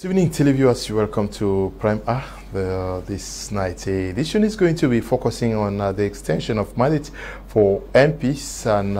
Good evening, televiewers. Welcome to Prime R. This night's edition is going to be focusing on the extension of mandate for MPs and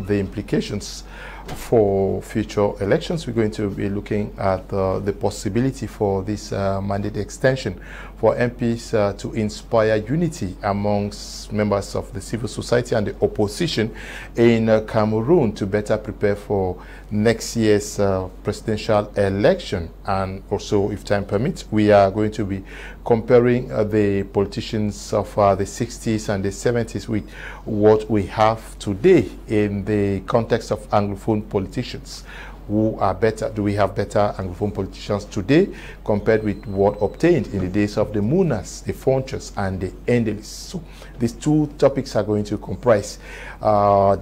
the implications for future elections. We're going to be looking at the possibility for this mandate extension for MPs to inspire unity amongst members of the civil society and the opposition in Cameroon to better prepare for next year's presidential election. And also, if time permits, we are going to be comparing the politicians of the 60s and the 70s with what we have today in the context of Anglophone politicians. Who are better? Do we have better Anglophone politicians today compared with what obtained in the days of the Munas, the Fonchers, and the Endelis? So these two topics are going to comprise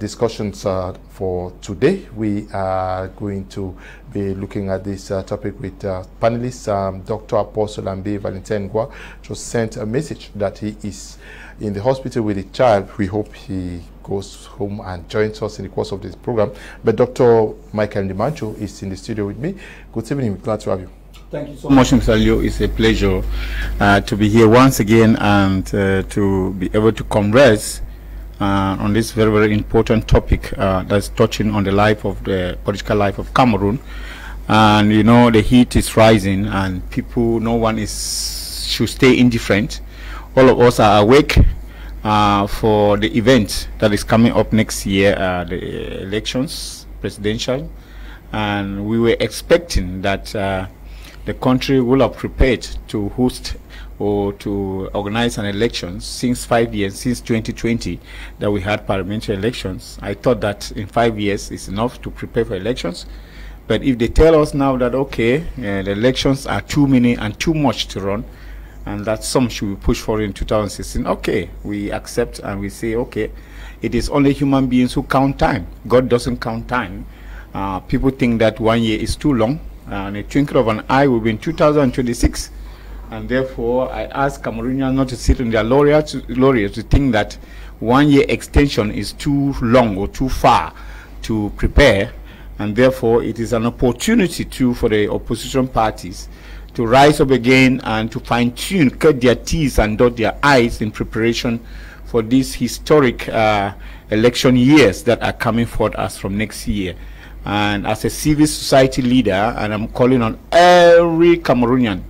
discussions for today. We are going to be looking at this topic with panelists. Dr. Apostle Ambe Valentine just sent a message that he is in the hospital with a child. We hope he goes home and joins us in the course of this program. But Dr. Micheal Ndimancho is in the studio with me. Good evening. We're glad to have you. Thank you so much, Mr. Leo. It's a pleasure to be here once again and to be able to converse on this very, very important topic that's touching on the life of the political life of Cameroon. And you know, the heat is rising and people, no one should stay indifferent. All of us are awake for the event that is coming up next year, the elections, presidential, and we were expecting that the country will have prepared to host or to organize an election since 5 years, since 2020 that we had parliamentary elections. I thought that in 5 years is enough to prepare for elections, but if they tell us now that okay, the elections are too many and too much to run, and that some should be pushed for in 2016. Okay, we accept and we say, okay, it is only human beings who count time. God doesn't count time. People think that 1 year is too long, and a twinkle of an eye will be in 2026. And therefore, I ask Cameroonians not to sit on their laurels to think that 1 year extension is too long or too far to prepare. And therefore, it is an opportunity too for the opposition parties to rise up again and to fine-tune, cut their teeth and dot their I's in preparation for these historic election years that are coming forth as from next year. And as a civil society leader, and I'm calling on every Cameroonian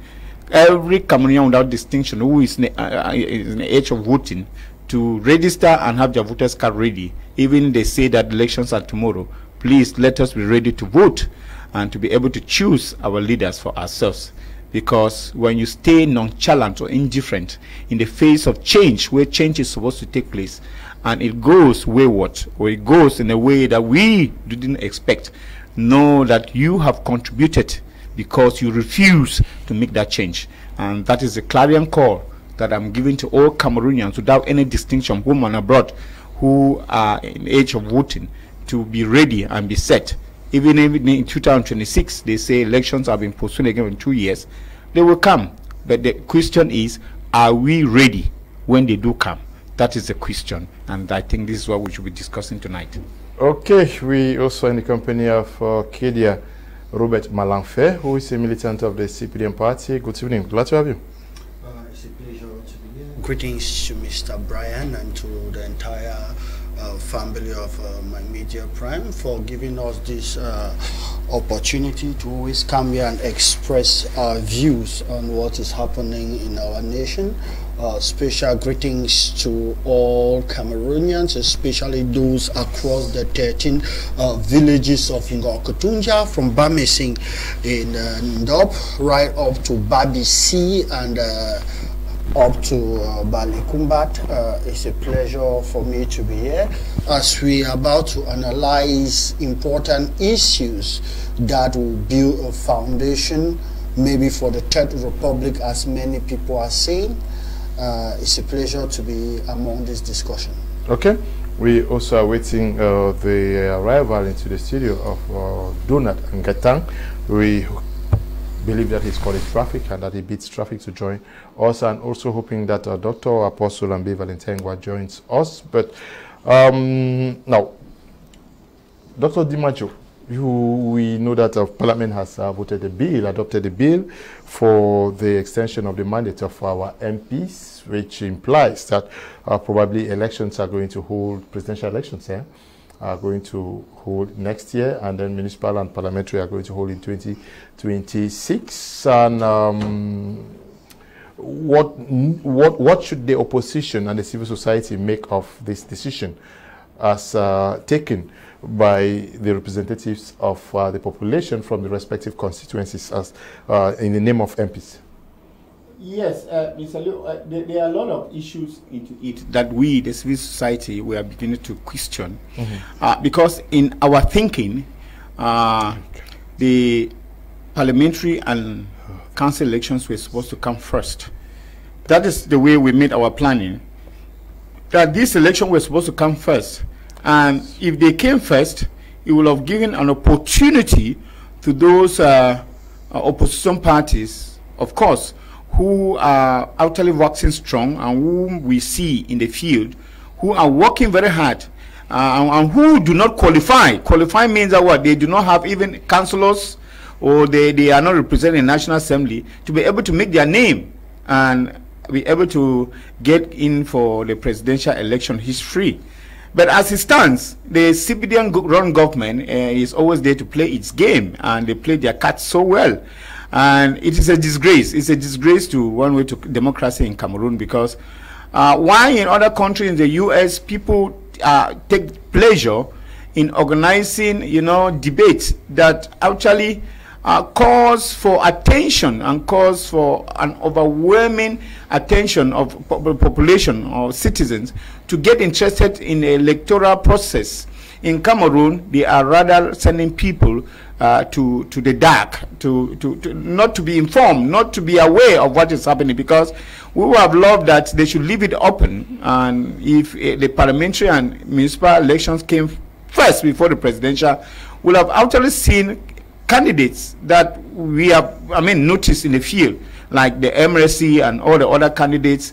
without distinction who is in the age of voting, to register and have their voters card ready. Even they say that elections are tomorrow, please let us be ready to vote and to be able to choose our leaders for ourselves. Because when you stay nonchalant or indifferent in the face of change, where change is supposed to take place, and it goes wayward, or it goes in a way that we didn't expect, know that you have contributed because you refuse to make that change. And that is a clarion call that I'm giving to all Cameroonians without any distinction, home and abroad, who are in the age of voting, to be ready and be set. Even in 2026, they say elections have been postponed again in 2 years. They will come. But the question is, are we ready when they do come? That is the question. And I think this is what we should be discussing tonight. Okay. We also in the company of Kedia Robert Malanfe, who is a militant of the CPDM party. Good evening. Glad to have you. It's a pleasure to be here. Greetings to Mr. Brian and to the entire family of my media Prime for giving us this opportunity to always come here and express our views on what is happening in our nation. Special greetings to all Cameroonians, especially those across the 13 villages of Ngokotunja, from Bamising in Ndop right up to Babisi and up to Balikumbat. It's a pleasure for me to be here as we are about to analyze important issues that will build a foundation maybe for the Third Republic, as many people are saying. It's a pleasure to be among this discussion. Okay. We also are waiting the arrival into the studio of Donald Ngatang. We believe that he's caught in traffic and that he beats traffic to join us, and also hoping that Dr. Apostle Ambe Valentine joins us. But now, Dr. Ndimancho, We know that Parliament has voted a bill, adopted a bill for the extension of the mandate of our MPs, which implies that probably elections are going to hold, presidential elections are going to hold next year, and then municipal and parliamentary are going to hold in 2026. And what should the opposition and the civil society make of this decision as taken by the representatives of the population from the respective constituencies as in the name of MPs? Yes, Mr. Leo, there are a lot of issues into it that we, the civil society, we are beginning to question. Because in our thinking, the parliamentary and council elections were supposed to come first. That is the way we made our planning. That this election was supposed to come first. And if they came first, it would have given an opportunity to those opposition parties, of course, who are utterly waxing strong and whom we see in the field, who are working very hard, and who do not qualify. Qualify means that what? They do not have even councillors, or they are not represented in National Assembly to be able to make their name and be able to get in for the presidential election history. But as it stands, the CPDM-run government is always there to play its game, and they play their cards so well. And it is a disgrace. It's a disgrace to one way to democracy in Cameroon, because why in other countries in the US people take pleasure in organizing, debates that actually cause for attention and cause for an overwhelming attention of the population or citizens to get interested in the electoral process. In Cameroon, they are rather sending people to the dark, to not to be informed, not to be aware of what is happening, because we would have loved that they should leave it open. And if the parliamentary and municipal elections came first before the presidential, we'll have actually seen candidates that we have, noticed in the field, like the MRC and all the other candidates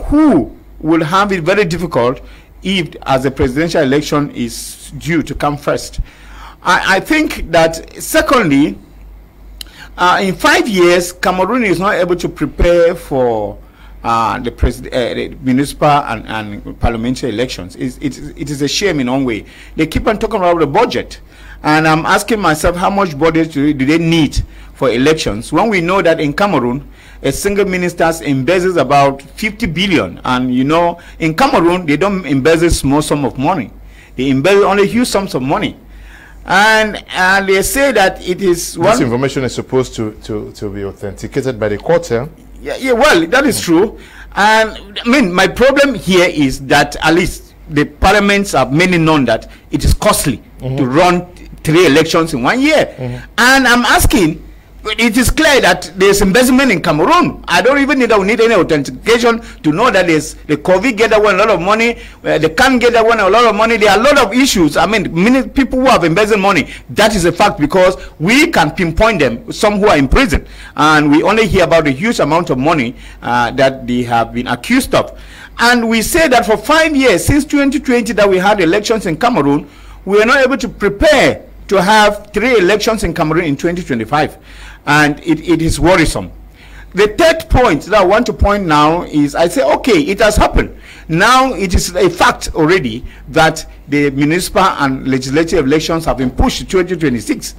who will have it very difficult if, as the presidential election is due to come first. I think that, secondly, in 5 years, Cameroon is not able to prepare for the municipal and parliamentary elections. It is a shame in one way. They keep on talking about the budget. And I'm asking myself, how much budget do they need for elections, when we know that in Cameroon, a single minister embezzles about 50 billion. And in Cameroon, they don't embezzle small sum of money. They embezzle only huge sums of money. And they say that it is this information is supposed to be authenticated by the court. Yeah, well, that is true. And my problem here is that at least the parliaments have mainly known that it is costly to run 3 elections in 1 year. And I'm asking, it is clear that there's embezzlement in Cameroon. I don't even need any authentication to know that there's the COVID get that one a lot of money, the can get that one a lot of money. There are a lot of issues. Many people who have embezzled money. That is a fact, because we can pinpoint them, some who are in prison, and we only hear about the huge amount of money that they have been accused of. And we say that for 5 years, since 2020 that we had elections in Cameroon, we are not able to prepare to have 3 elections in Cameroon in 2025. And it is worrisome. The third point that I want to point now is, I say, okay, it has happened. Now it is a fact already that the municipal and legislative elections have been pushed to 2026.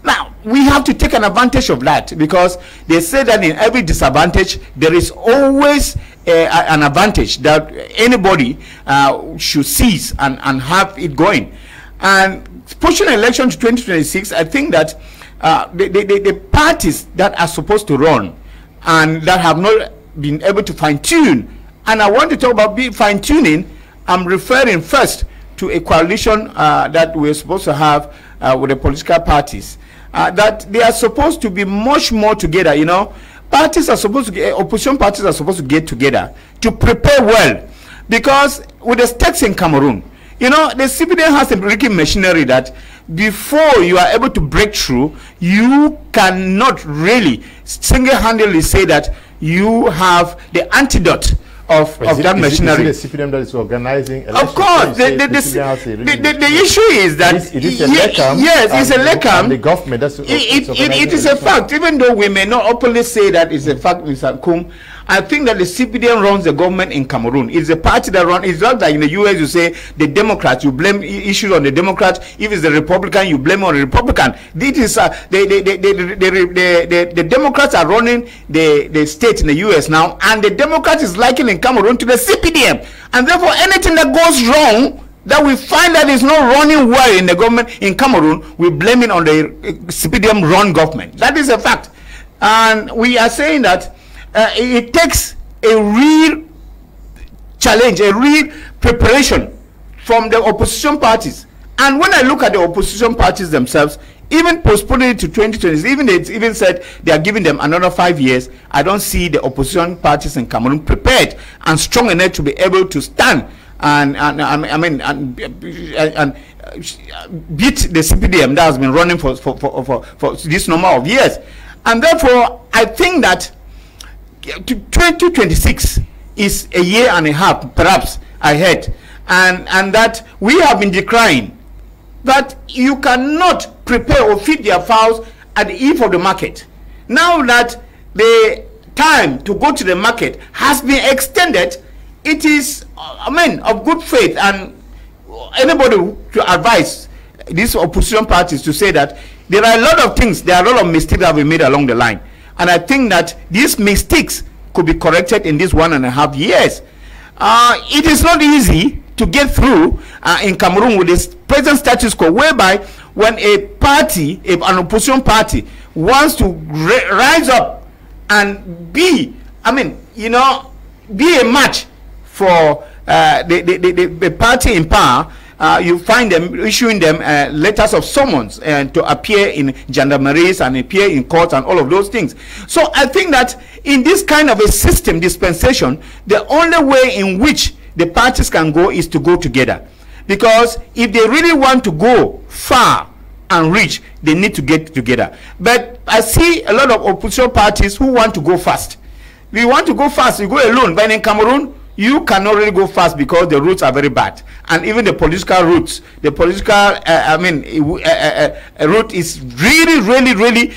Now, we have to take an advantage of that, because they say that in every disadvantage, there is always an advantage that anybody should seize and have it going. And pushing an election to 2026, I think that the parties that are supposed to run and that have not been able to fine-tune, and I want to talk about fine-tuning, I'm referring first to a coalition that we're supposed to have with the political parties, that they are supposed to be much more together. Parties are supposed to get, opposition parties are supposed to get together to prepare well, because with the stakes in Cameroon, the CPDM has a breaking machinery that before you are able to break through, you cannot really single-handedly say that you have the antidote that machinery. Is it the CPDM that is organizing elections? Of course, the issue is that it is a LECAM. Yes, it's a LECAM. The government. It is a fact, even though we may not openly say that it's a fact, Mr. Kum. I think that the CPDM runs the government in Cameroon. It's a party that runs. It's not like in the US you say the Democrats, you blame issues on the Democrats. If it's the Republican, you blame on the Republican. This is the Democrats are running the state in the US now, and the Democrats is likening Cameroon to the CPDM, and therefore anything that goes wrong, that we find that is not running well in the government in Cameroon, we blame it on the CPDM run government. That is a fact, and we are saying that it takes a real challenge, a real preparation from the opposition parties. And when I look at the opposition parties themselves, even postponing it to 2020, it's even said they are giving them another 5 years. I don't see the opposition parties in Cameroon prepared and strong enough to be able to stand and beat the CPDM that has been running for this number of years. And therefore, I think that 2026 is a year and a half perhaps ahead, and that we have been decrying that you cannot prepare or feed their fowls at the eve of the market. Now that the time to go to the market has been extended, it is of good faith, and anybody to advise these opposition parties to say that there are a lot of things, there are a lot of mistakes that have been made along the line. And I think that these mistakes could be corrected in these 1.5 years. It is not easy to get through in Cameroon with this present status quo, whereby when a party, an opposition party, wants to rise up and be, be a match for the party in power, you find them issuing them letters of summons to appear in gendarmeries and appear in courts and all of those things. So I think that in this kind of a system dispensation, the only way in which the parties can go is to go together. Because if they really want to go far and reach, they need to get together. But I see a lot of opposition parties who want to go fast. We want to go fast, you go alone. But in Cameroon, you cannot really go fast because the routes are very bad, and even the political routes, the political route is really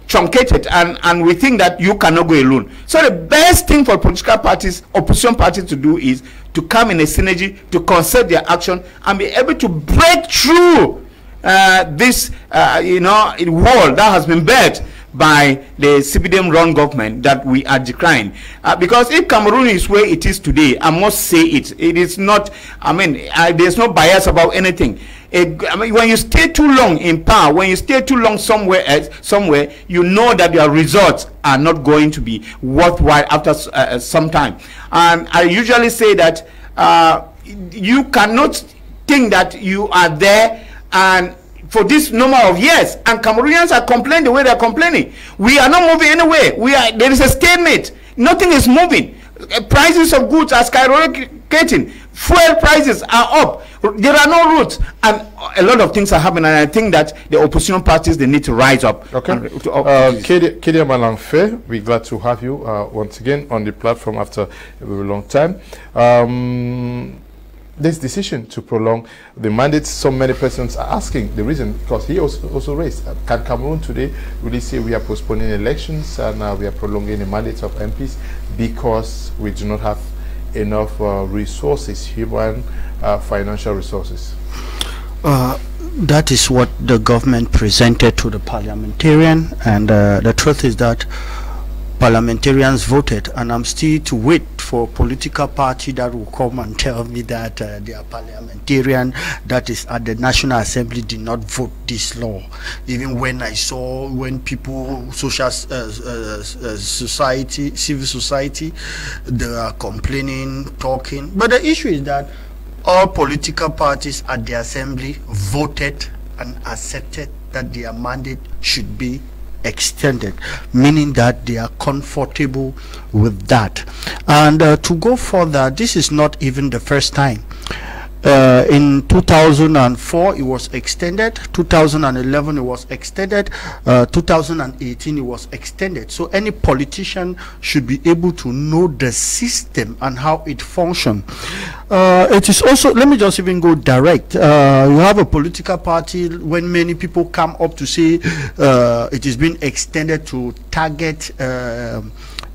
truncated, and we think that you cannot go alone. So the best thing for political parties, opposition parties, to do is to come in a synergy, to concert their action, and be able to break through this wall that has been built by the CPDM run government that we are decrying. Because if Cameroon is where it is today, I must say it is not, there's no bias about anything. When you stay too long in power, when you stay too long somewhere you know that your results are not going to be worthwhile after some time. And I usually say that you cannot think that you are there and for this number of years, and Cameroonians are complaining the way they are complaining. We are not moving anywhere. There is a stalemate. Nothing is moving. Prices of goods are skyrocketing. Fuel prices are up. There are no routes, and a lot of things are happening. And I think that the opposition parties, they need to rise up. Okay. Kedia Malangfe, we're glad to have you once again on the platform after a very long time. This decision to prolong the mandate, so many persons are asking the reason, because he also raised, can Cameroon today really say we are postponing elections and we are prolonging the mandate of MPs because we do not have enough resources, human, financial resources? That is what the government presented to the parliamentarian, and the truth is that parliamentarians voted, and I'm still to wait for a political party that will come and tell me that their parliamentarian that is at the National Assembly did not vote this law. Even when I saw people, social society, civil society, they are complaining, talking. But the issue is that all political parties at the Assembly voted and accepted that their mandate should be extended, meaning that they are comfortable with that. And to go further, this is not even the first time In 2004 it was extended, 2011 it was extended, 2018 it was extended. So any politician should be able to know the system and how it functions. It is also, let me just even go direct. You have a political party, when many people come up to say it is being extended to target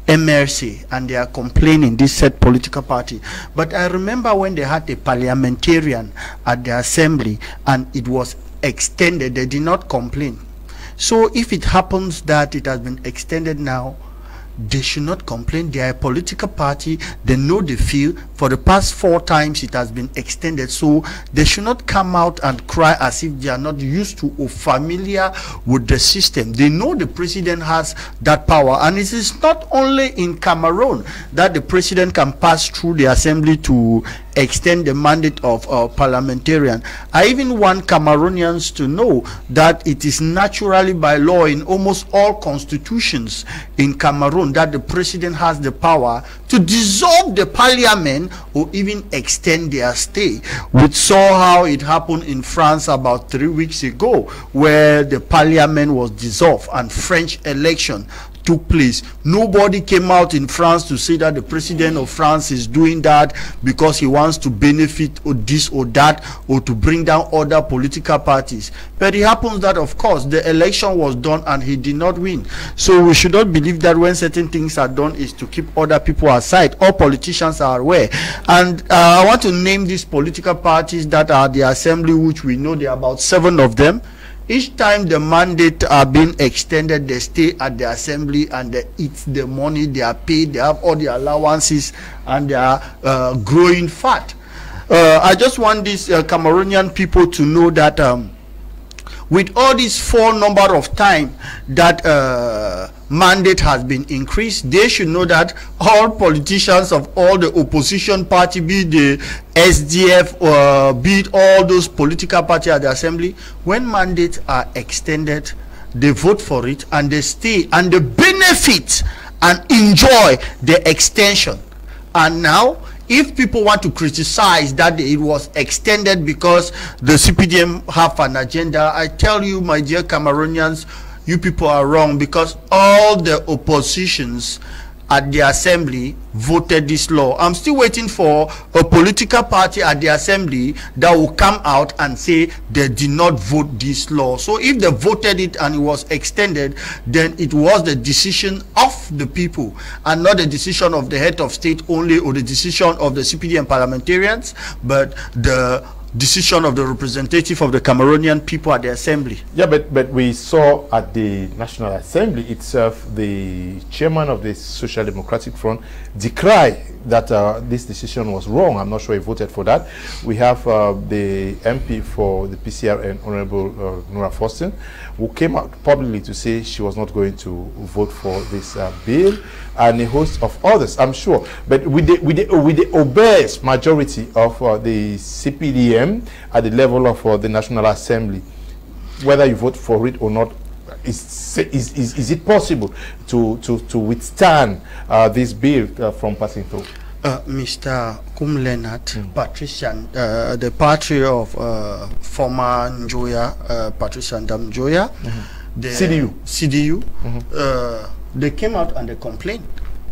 MRC, and they are complaining, this said political party. But I remember when they had a parliamentarian at the assembly and it was extended, they did not complain. So if it happens that it has been extended now, they should not complain. They are a political party, they know the field. For the past 4 times it has been extended, so they should not come out and cry as if they are not used to or familiar with the system. They know the president has that power, and it is not only in Cameroon that the president can pass through the assembly to extend the mandate of parliamentarian. I even want Cameroonians to know that it is naturally by law in almost all constitutions in Cameroon that the president has the power to dissolve the parliament or even extend their stay. We saw how it happened in France about 3 weeks ago, where the parliament was dissolved and French election took place. Nobody came out in France to say that the president of France is doing that because he wants to benefit or this or that, or to bring down other political parties. But it happens that, of course, the election was done and he did not win. So we should not believe that when certain things are done is to keep other people aside. All politicians are aware. And I want to name these political parties that are the assembly, which we know there are about 7 of them. Each time the mandate are being extended, they stay at the assembly and they eat the money, they are paid, they have all the allowances, and they are growing fat. I just want these Cameroonian people to know that with all these 4 number of time that mandate has been increased, they should know that all politicians of all the opposition party, be the SDF or be it all those political parties at the assembly, when mandates are extended, they vote for it and they stay and they benefit and enjoy the extension. And now if people want to criticize that it was extended because the CPDM have an agenda, I tell you, my dear Cameroonians, you people are wrong, because all the oppositions at the assembly voted this law. I'm still waiting for a political party at the assembly that will come out and say they did not vote this law. So if they voted it and it was extended, then it was the decision of the people and not the decision of the head of state only, or the decision of the CPDM parliamentarians, but the decision of the representative of the Cameroonian people at the assembly. Yeah, but we saw at the National Assembly itself, the chairman of the Social Democratic Front decry that this decision was wrong. I'm not sure he voted for that. We have the MP for the PCR and Honorable Nora Faustin, who came out publicly to say she was not going to vote for this bill, and a host of others, I'm sure. But with the obese majority of the CPDM at the level of the National Assembly, whether you vote for it or not, is it possible to withstand this bill from passing through? Mr. Kum Leonard, patrician, the party of former Njoya, Patrician Njoya, the CDU, they came out and they complained.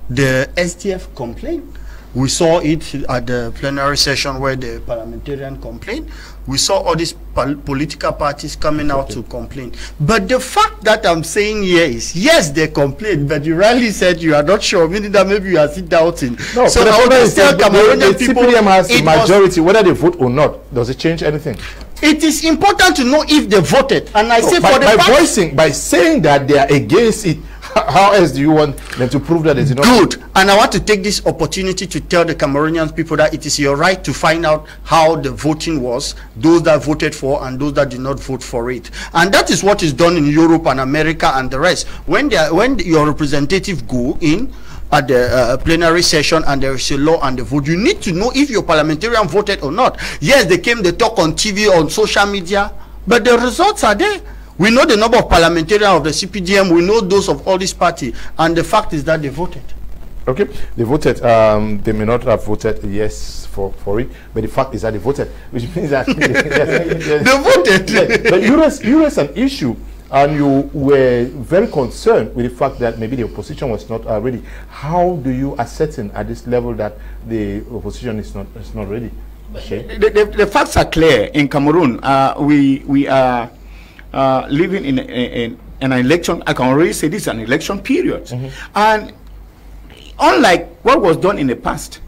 The SDF complained. We saw it at the plenary session where the parliamentarian complained. We saw all these political parties coming out to complain. But the fact that I'm saying here is, yes, they complained, but you rightly said you are not sure, meaning that maybe you are still doubting. No, so I want to tell Cameroonian people, CPDM has the majority, whether they vote or not. Does it change anything? It is important to know if they voted. And I say for the fact, by saying that they are against it, how else do you want them to prove that it's not good? And I want to take this opportunity to tell the Cameroonian people that it is your right to find out how the voting was, those that voted for and those that did not vote for it. And that is what is done in Europe and America and the rest. When your representative go in at the plenary session and there is a law and the vote, you need to know if your parliamentarian voted or not. Yes, they came, they talk on TV, on social media, but the results are there. We know the number of parliamentarians of the CPDM, we know those of all these parties, and the fact is that they voted. Okay, they voted. They may not have voted yes for it, but the fact is that they voted, which means that they voted. Yes. But you raised an issue, and you were very concerned with the fact that maybe the opposition was not ready. How do you ascertain at this level that the opposition is not ready? Okay. The facts are clear. In Cameroon, we are living in an election. I can already say this is an election period, and unlike what was done in the past,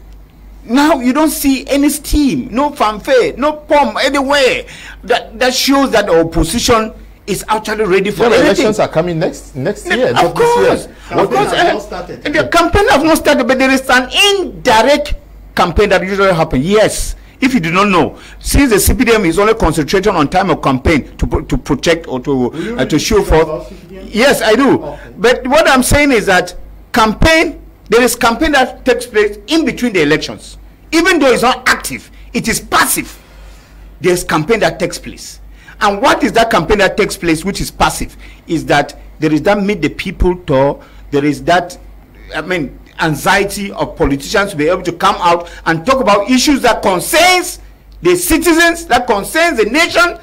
now you don't see any steam, no fanfare, no pomp anywhere that shows that the opposition is actually ready for anything. Elections are coming next year. Of course, the campaign has not started, but there is an indirect campaign that usually happens. Yes, if you do not know, since the CPDM is only concentrating on time of campaign to protect or to show for. Yes, I do. Okay. But what I'm saying is that there is campaign that takes place in between the elections. Even though it's not active, it is passive. There's campaign that takes place. And what is that campaign that takes place which is passive? Is that there is that meet the people tour, there is that, anxiety of politicians to be able to come out and talk about issues that concerns the citizens, that concerns the nation.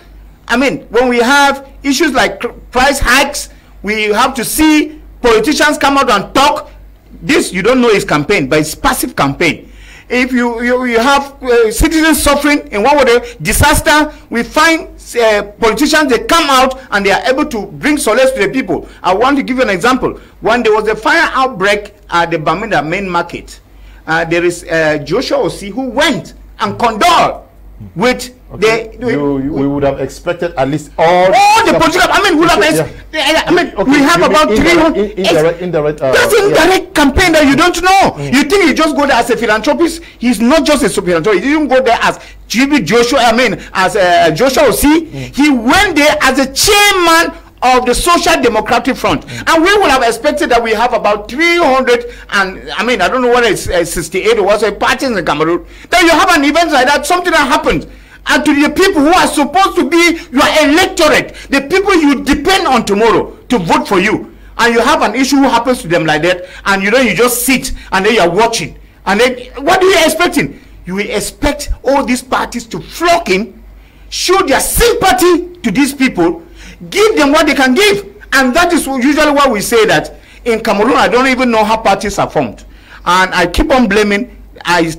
When we have issues like price hikes, we have to see politicians come out and talk. This you don't know is campaign, but it's passive campaign. If you have citizens suffering in one way disaster, we find politicians, they come out and they are able to bring solace to the people. I want to give you an example. When there was a fire outbreak at the Bamenda main market, there is Joshua Osi who went and condoled with we would have expected at least all the political. We have about 300 indirect campaign that you don't know. You think you just go there as a philanthropist? He's not just a philanthropist. He didn't go there as as Joshua Osi. He went there as a chairman of the Social Democratic Front, and we would have expected that we have about 300 and I don't know whether it's 68 or what's parties in Cameroon. Then you have an event like that, something that happened. And to the people who are supposed to be your electorate, the people you depend on tomorrow to vote for you, and you have an issue who happens to them like that, and you just sit and then you are watching, and then what are you expecting? You will expect all these parties to flock in, show their sympathy to these people, give them what they can give. And that is usually why we say that in Cameroon, I don't even know how parties are formed, and I keep on blaming. I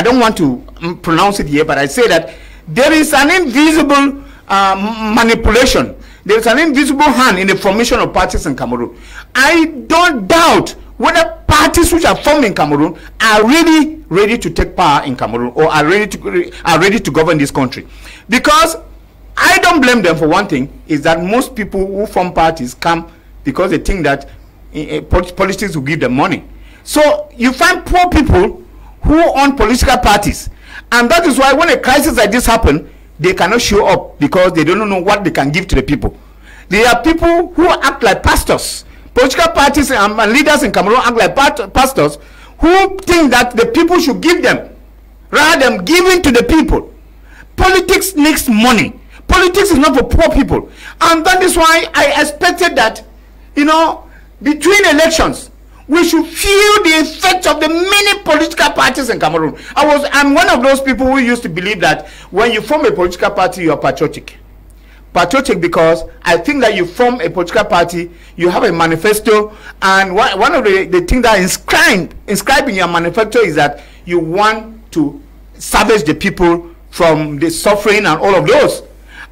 don't want to pronounce it here, but I say that there is an invisible manipulation. There is an invisible hand in the formation of parties in Cameroon. I don't doubt whether parties which are formed in Cameroon are really ready to take power in Cameroon, or are ready to govern this country. Because I don't blame them for one thing, is that most people who form parties come because they think that politics will give them money. So you find poor people who own political parties. And that is why when a crisis like this happens, they cannot show up because they don't know what they can give to the people. There are people who act like pastors. Political parties and leaders in Cameroon act like pastors who think that the people should give them rather than giving to the people. Politics needs money. Politics is not for poor people. And that is why I expected that, between elections, we should feel the effects of the many political parties in Cameroon. I'm one of those people who used to believe that when you form a political party, you are patriotic. Patriotic because I think that you form a political party, you have a manifesto, and one of the things that inscribed in your manifesto is that you want to salvage the people from the suffering and all of those.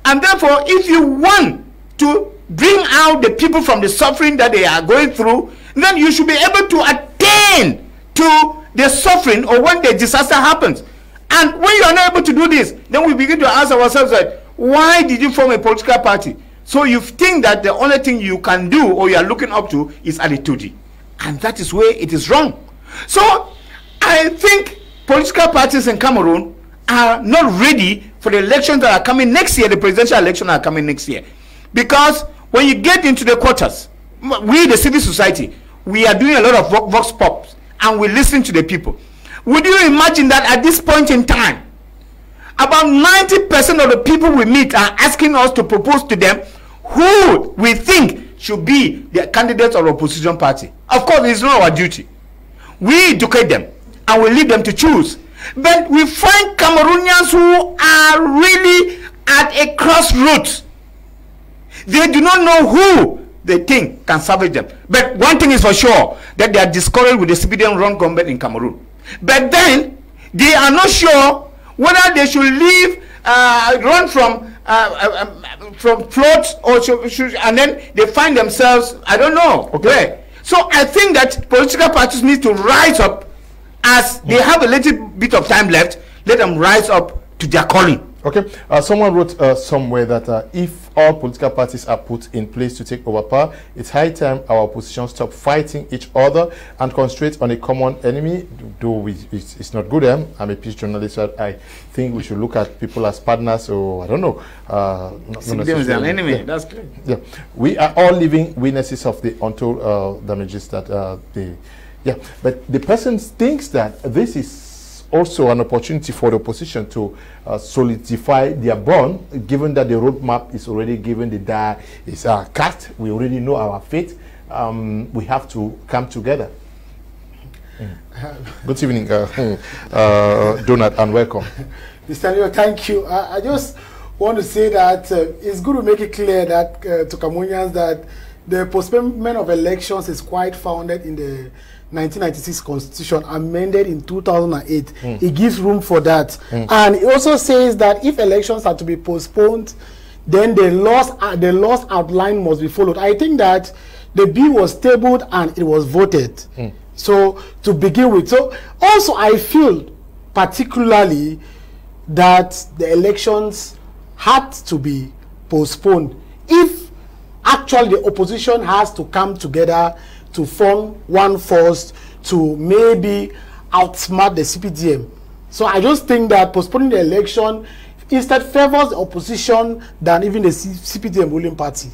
And therefore, if you want to bring out the people from the suffering that they are going through, then you should be able to attain to the suffering or when the disaster happens. And when you are not able to do this, then we begin to ask ourselves that, why did you form a political party? So you think that the only thing you can do or you are looking up to is attitude. And that is where it is wrong. So I think political parties in Cameroon are not ready for the elections that are coming next year, the presidential elections are coming next year. Because when you get into the quarters, we, the civil society, we are doing a lot of vox pops and we listen to the people. Would you imagine that at this point in time, about 90% of the people we meet are asking us to propose to them who we think should be the candidates of the opposition party? Of course, it's not our duty. we educate them and we leave them to choose. But we find Cameroonians who are really at a crossroads. They do not know who they think can salvage them. But one thing is for sure, that they are discouraged with the civilian-run government in Cameroon. But then, they are not sure whether they should leave, run from floods, or and then they find themselves, I don't know, where. So I think that political parties need to rise up as they have a little bit of time left. Let them rise up to their calling. Okay. Someone wrote somewhere that if all political parties are put in place to take over power, it's high time our opposition stop fighting each other and concentrate on a common enemy. Though it's not good. I'm a peace journalist, so I think we should look at people as partners, or I don't know. An enemy. Yeah. That's great. Yeah, we are all living witnesses of the untold damages that Yeah, but the person thinks that this is also an opportunity for the opposition to solidify their bond, given that the roadmap is already given, the die is cast. We already know our fate. We have to come together. Good evening, Donald, and welcome. Mr. Leo, thank you. I just want to say that it's good to make it clear that to Cameroonians that the postponement of elections is quite founded in the 1996 Constitution, amended in 2008. It gives room for that. And it also says that if elections are to be postponed, then the laws outline must be followed. I think that the bill was tabled and it was voted. So to begin with. So also I feel particularly that the elections had to be postponed if actually the opposition has to come together to form one force to maybe outsmart the CPDM. So I just think that postponing the election instead favors the opposition than even the CPDM ruling party.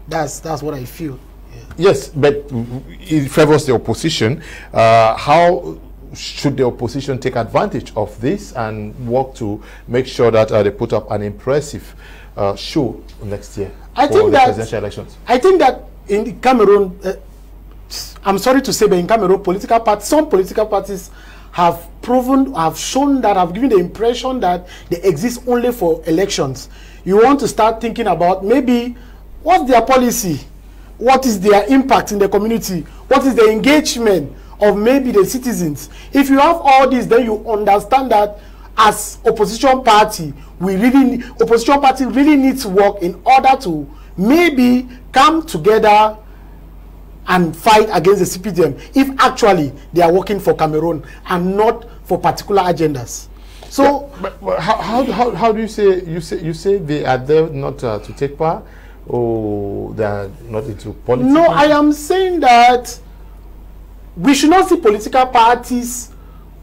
That's what I feel. Yeah. Yes, but it favors the opposition. How should the opposition take advantage of this and work to make sure that they put up an impressive show next year for the presidential elections? I think that in Cameroon, I'm sorry to say, but in Cameroon, some political parties have shown that, have given the impression that they exist only for elections. You want to start thinking about maybe what's their policy, what is their impact in the community, what is the engagement of maybe the citizens. If you have all this, then you understand that as opposition party, opposition party really needs to work in order to maybe come together and fight against the CPDM if actually they are working for Cameroon and not for particular agendas. So, but how do you say they are there not to take power, or they are not into politics? No, I am saying that we should not see political parties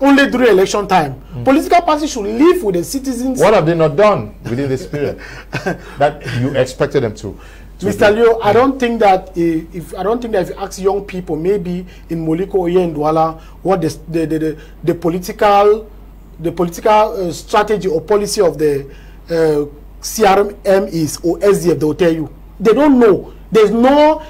only during election time. Political parties should live with the citizens. What have they not done within this period that you expected them to? Mr. Leo, I don't think that if you ask young people, maybe in Moliko or in Douala, what the political strategy or policy of the CRM is or SDF, they will tell you. They don't know. There's no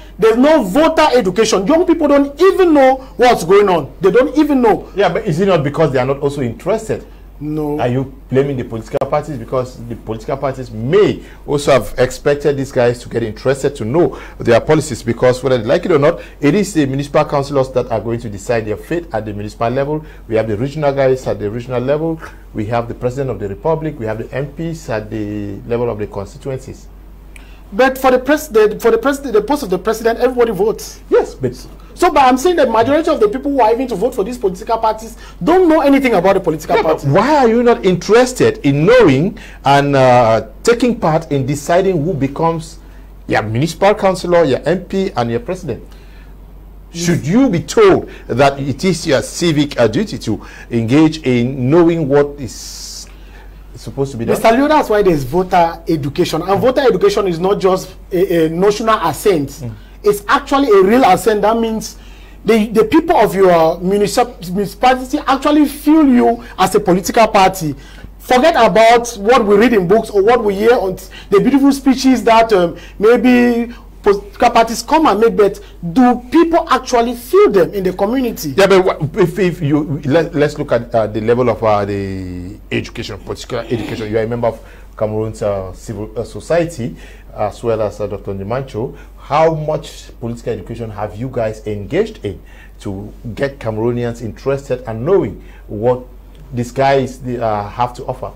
voter education. Young people don't even know what's going on. They don't even know. Yeah, but is it not because they are not also interested? No. Are you blaming the political parties? Because the political parties may also have expected these guys to get interested to know their policies, because whether they like it or not, it is the municipal councillors that are going to decide their fate at the municipal level. We have the regional guys at the regional level. We have the President of the Republic. We have the MPs at the level of the constituencies. But for the post of the president, everybody votes. Yes, but but I'm saying the majority of the people who are even to vote for these political parties don't know anything about the political parties. Why are you not interested in knowing and taking part in deciding who becomes your municipal councillor, your MP, and your president? Should you be told that it is your civic duty to engage in knowing what is supposed to be done? Mr. Leo, that's why there's voter education. And voter education is not just a notional assent. It's actually a real assent. That means the people of your municipality actually feel you as a political party. Forget about what we read in books or what we hear on the beautiful speeches that maybe political parties come and make bets, do people actually feel them in the community? Yeah, but if you let's look at the level of the education, particular education. You are a member of Cameroon's civil society, as well as Dr. Ndimancho. How much political education have you guys engaged in to get Cameroonians interested and knowing what these guys have to offer?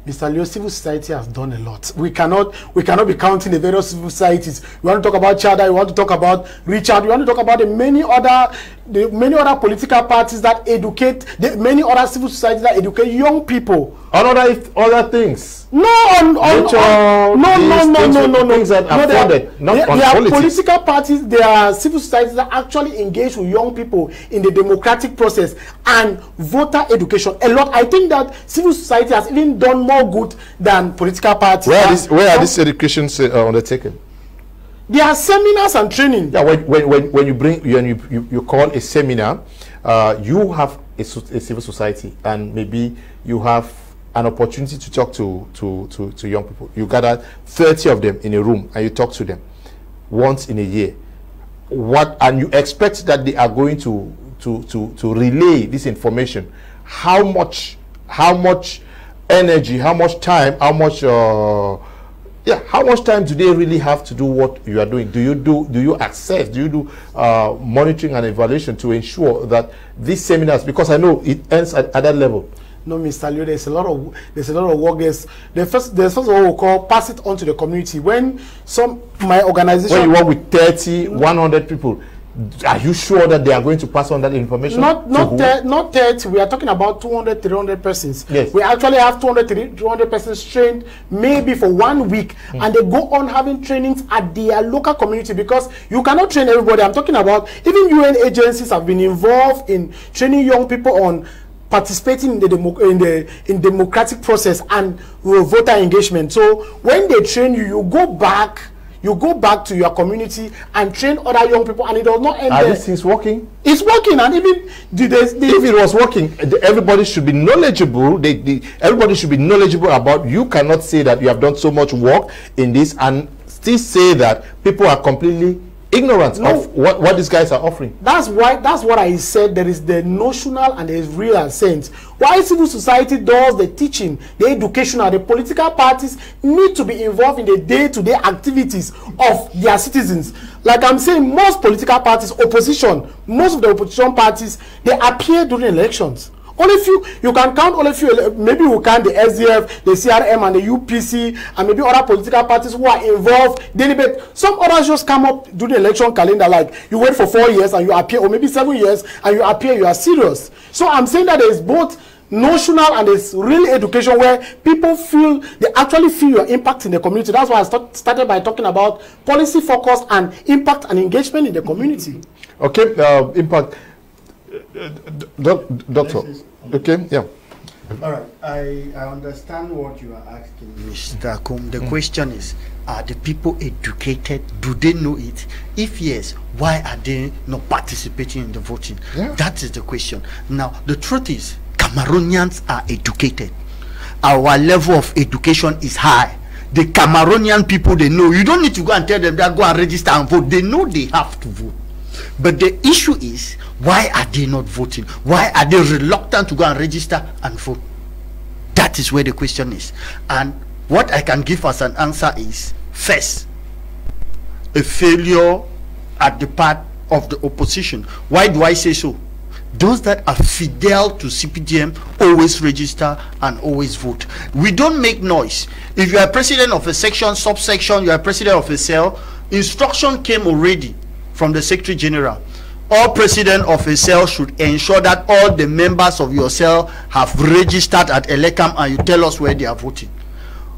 Mr. Leo, civil society has done a lot. We cannot be counting the various civil societies. You want to talk about Chada, you want to talk about Richard, you want to talk about the many other political parties that educate, the many other civil societies that educate young people. Other things. No. Things that are funded, not on there are politics. political parties, there are civil societies that actually engage with young people in the democratic process and voter education. A lot. I think that civil society has even done more good than political parties. Where are these educations undertaken? There are seminars and training. Yeah, when you call a seminar, you have a civil society, and maybe you have an opportunity to talk to young people. You gather 30 of them in a room and you talk to them once in a year. And you expect that they are going to relay this information. How much energy, how much time, how much time do they really have to do what you are doing? Do you do monitoring and evaluation to ensure that these seminars, because I know it ends at that level? No, Mr. Leo, there's a lot of work. There's first of all we call pass it on to the community. When my organization, when you work with 30, 100 people, are you sure that they are going to pass on that information? Not 30. We are talking about 200, 300 persons. Yes. We actually have 200, 300 persons trained maybe for 1 week, and they go on having trainings at their local community, because you cannot train everybody. I'm talking about even UN agencies have been involved in training young people on participating in democratic process and voter engagement. So when they train you, you go back to your community and train other young people, and it does not end there. Are these things working? It's working, and even if it was working, everybody should be knowledgeable. Everybody should be knowledgeable about. You cannot say that you have done so much work in this and still say that people are completely ignorant of what these guys are offering. That's what I said. There is the notional and there is real and sense. Why civil society does the teaching, the educational, the political parties need to be involved in the day-to-day activities of their citizens. Like I'm saying, most political parties, most of the opposition parties, they appear during elections. Only few, you can count only few, maybe we count the SDF, the CRM and the UPC, and maybe other political parties who are involved, deliberate. Some others just come up during the election calendar, like you wait for 4 years and you appear, or maybe 7 years and you appear, you are serious. So I'm saying that there is both notional and there's real education where people they actually feel your impact in the community. That's why I started by talking about policy focus and impact and engagement in the community. Okay, impact. Doctor. Okay, yeah. All right, I understand what you are asking, Mr. Kum. The question is, are the people educated? Do they know it? If yes, why are they not participating in the voting? Yeah. That is the question. Now, the truth is, Cameroonians are educated. Our level of education is high. The Cameroonian people, they know. You don't need to go and tell them that go and register and vote. They know they have to vote. But the issue is, why are they not voting? Why are they reluctant to go and register and vote? That is where the question is. And what I can give as an answer is, first, a failure at the part of the opposition. Why do I say so? Those that are fidel to CPDM always register and always vote. We don't make noise. If you are president of a section, subsection, you are president of a cell, instruction came already from the Secretary General. All president of a cell should ensure that all the members of your cell have registered at Elecam, and you tell us where they are voting.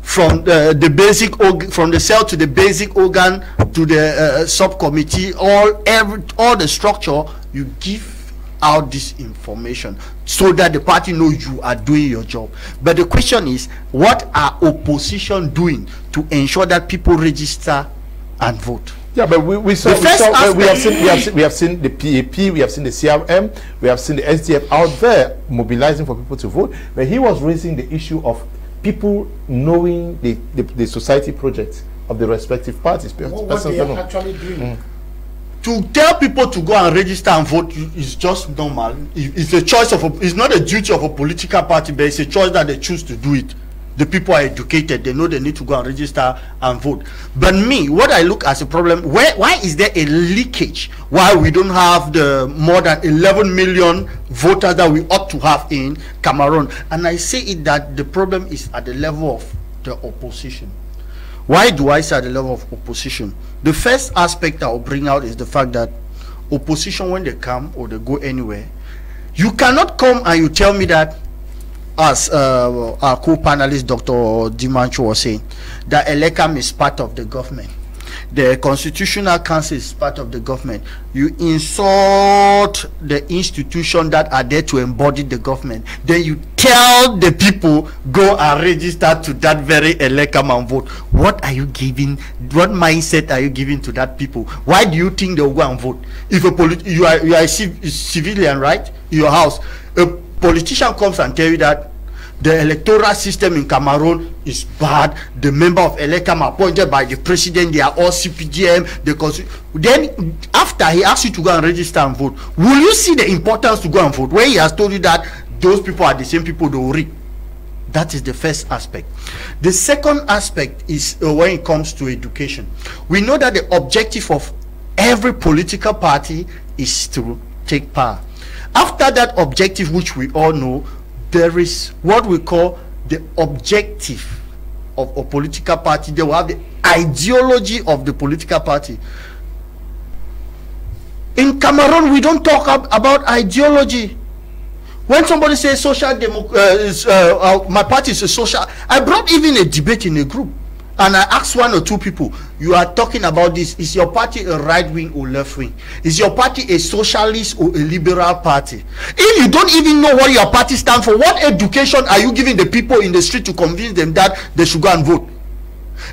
From from the cell to the basic organ to the subcommittee, all the structure, you give out this information so that the party knows you are doing your job. But the question is, what are opposition doing to ensure that people register and vote? Yeah, but we have seen the PAP, we have seen the CRM, we have seen the SDF out there mobilizing for people to vote. But he was raising the issue of people knowing the society project of the respective parties. What they are actually doing. To tell people to go and register and vote is just normal. It's a choice of it's not a duty of a political party, but it's a choice that they choose to do it. The people are educated, they know they need to go and register and vote. But me, what I look as a problem, why is there a leakage? Why we don't have the more than 11 million voters that we ought to have in Cameroon? And I say it that the problem is at the level of the opposition. Why do I say at the level of opposition? The first aspect I will bring out is the fact that opposition, when they come or they go anywhere, you cannot come and you tell me that, as our co-panelist Dr. Ndimancho was saying, that ELECAM is part of the government. The Constitutional Council is part of the government. You insult the institutions that are there to embody the government. Then you tell the people, go and register to that very ELECAM and vote. What are you giving? What mindset are you giving to that people? Why do you think they'll go and vote? If you are a civilian, right? In your house, a politician comes and tell you that the electoral system in Cameroon is bad, the member of ELECAM appointed by the president, they are all CPGM, then after he asks you to go and register and vote, will you see the importance to go and vote when he has told you that those people are the same people they will read? That is the first aspect. The second aspect is when it comes to education. We know that the objective of every political party is to take power. After that objective, which we all know, there is what we call the objective of a political party. They will have the ideology of the political party. In Cameroon, we don't talk about ideology. When somebody says social my party is a social, I brought even a debate in a group, and I asked one or two people, you are talking about this, is your party a right wing or left wing? Is your party a socialist or a liberal party? If you don't even know what your party stands for, what education are you giving the people in the street to convince them that they should go and vote?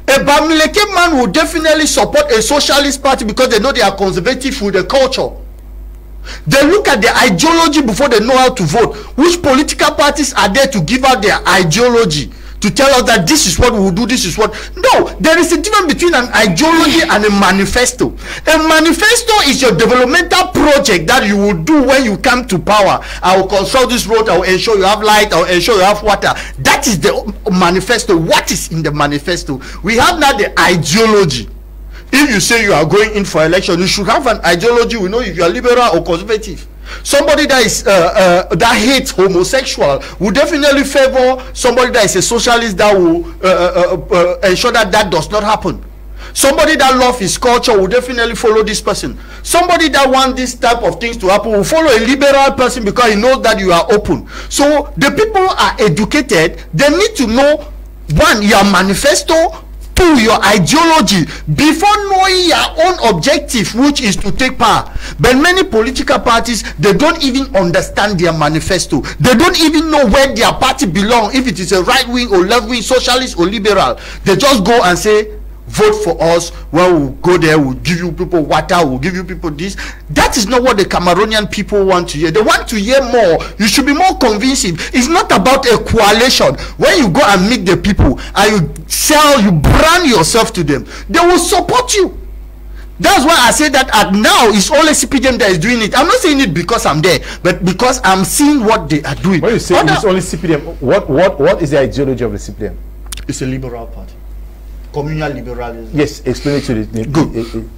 A Bamileke man will definitely support a socialist party because they know they are conservative with the culture. They look at the ideology before they know how to vote. Which political parties are there to give out their ideology, to tell us that this is what we will do, this is what? No, there is a difference between an ideology and a manifesto. A manifesto is your developmental project that you will do when you come to power. I will construct this road, I will ensure you have light, I will ensure you have water. That is the manifesto. What is in the manifesto? We have now the ideology. If you say you are going in for election, you should have an ideology. We know if you are liberal or conservative. Somebody that is that hates homosexual will definitely favor somebody that is a socialist that will ensure that that does not happen. Somebody that loves his culture will definitely follow this person. Somebody that wants this type of things to happen will follow a liberal person because he knows that you are open. So the people are educated. They need to know, one, your manifesto, your ideology, before knowing your own objective, which is to take power. But many political parties, they don't even understand their manifesto. They don't even know where their party belongs, if it is a right wing or left wing, socialist or liberal. They just go and say, vote for us. When we go there, we'll give you people water, we'll give you people this. That is not what the Cameroonian people want to hear. They want to hear more. You should be more convincing. It's not about a coalition. When you go and meet the people and you sell, you brand yourself to them, they will support you. That's why I say that at now it's only CPGM that is doing it. I'm not saying it because I'm there, but because I'm seeing what they are doing. When you say it's only CPGM, what is the ideology of the CPGM? It's a liberal party. Communal liberalism. Yes, explain it to the good.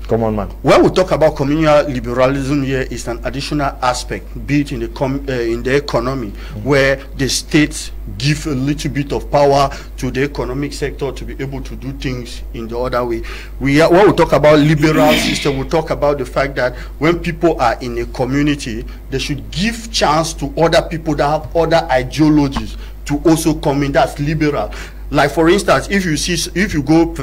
Come on, man. When we talk about communal liberalism here, is an additional aspect, be it in the economy, where the states give a little bit of power to the economic sector to be able to do things in the other way. When we talk about liberal system, we talk about the fact that when people are in a community, they should give chance to other people that have other ideologies to also come in. That's liberal. Like for instance, if you go,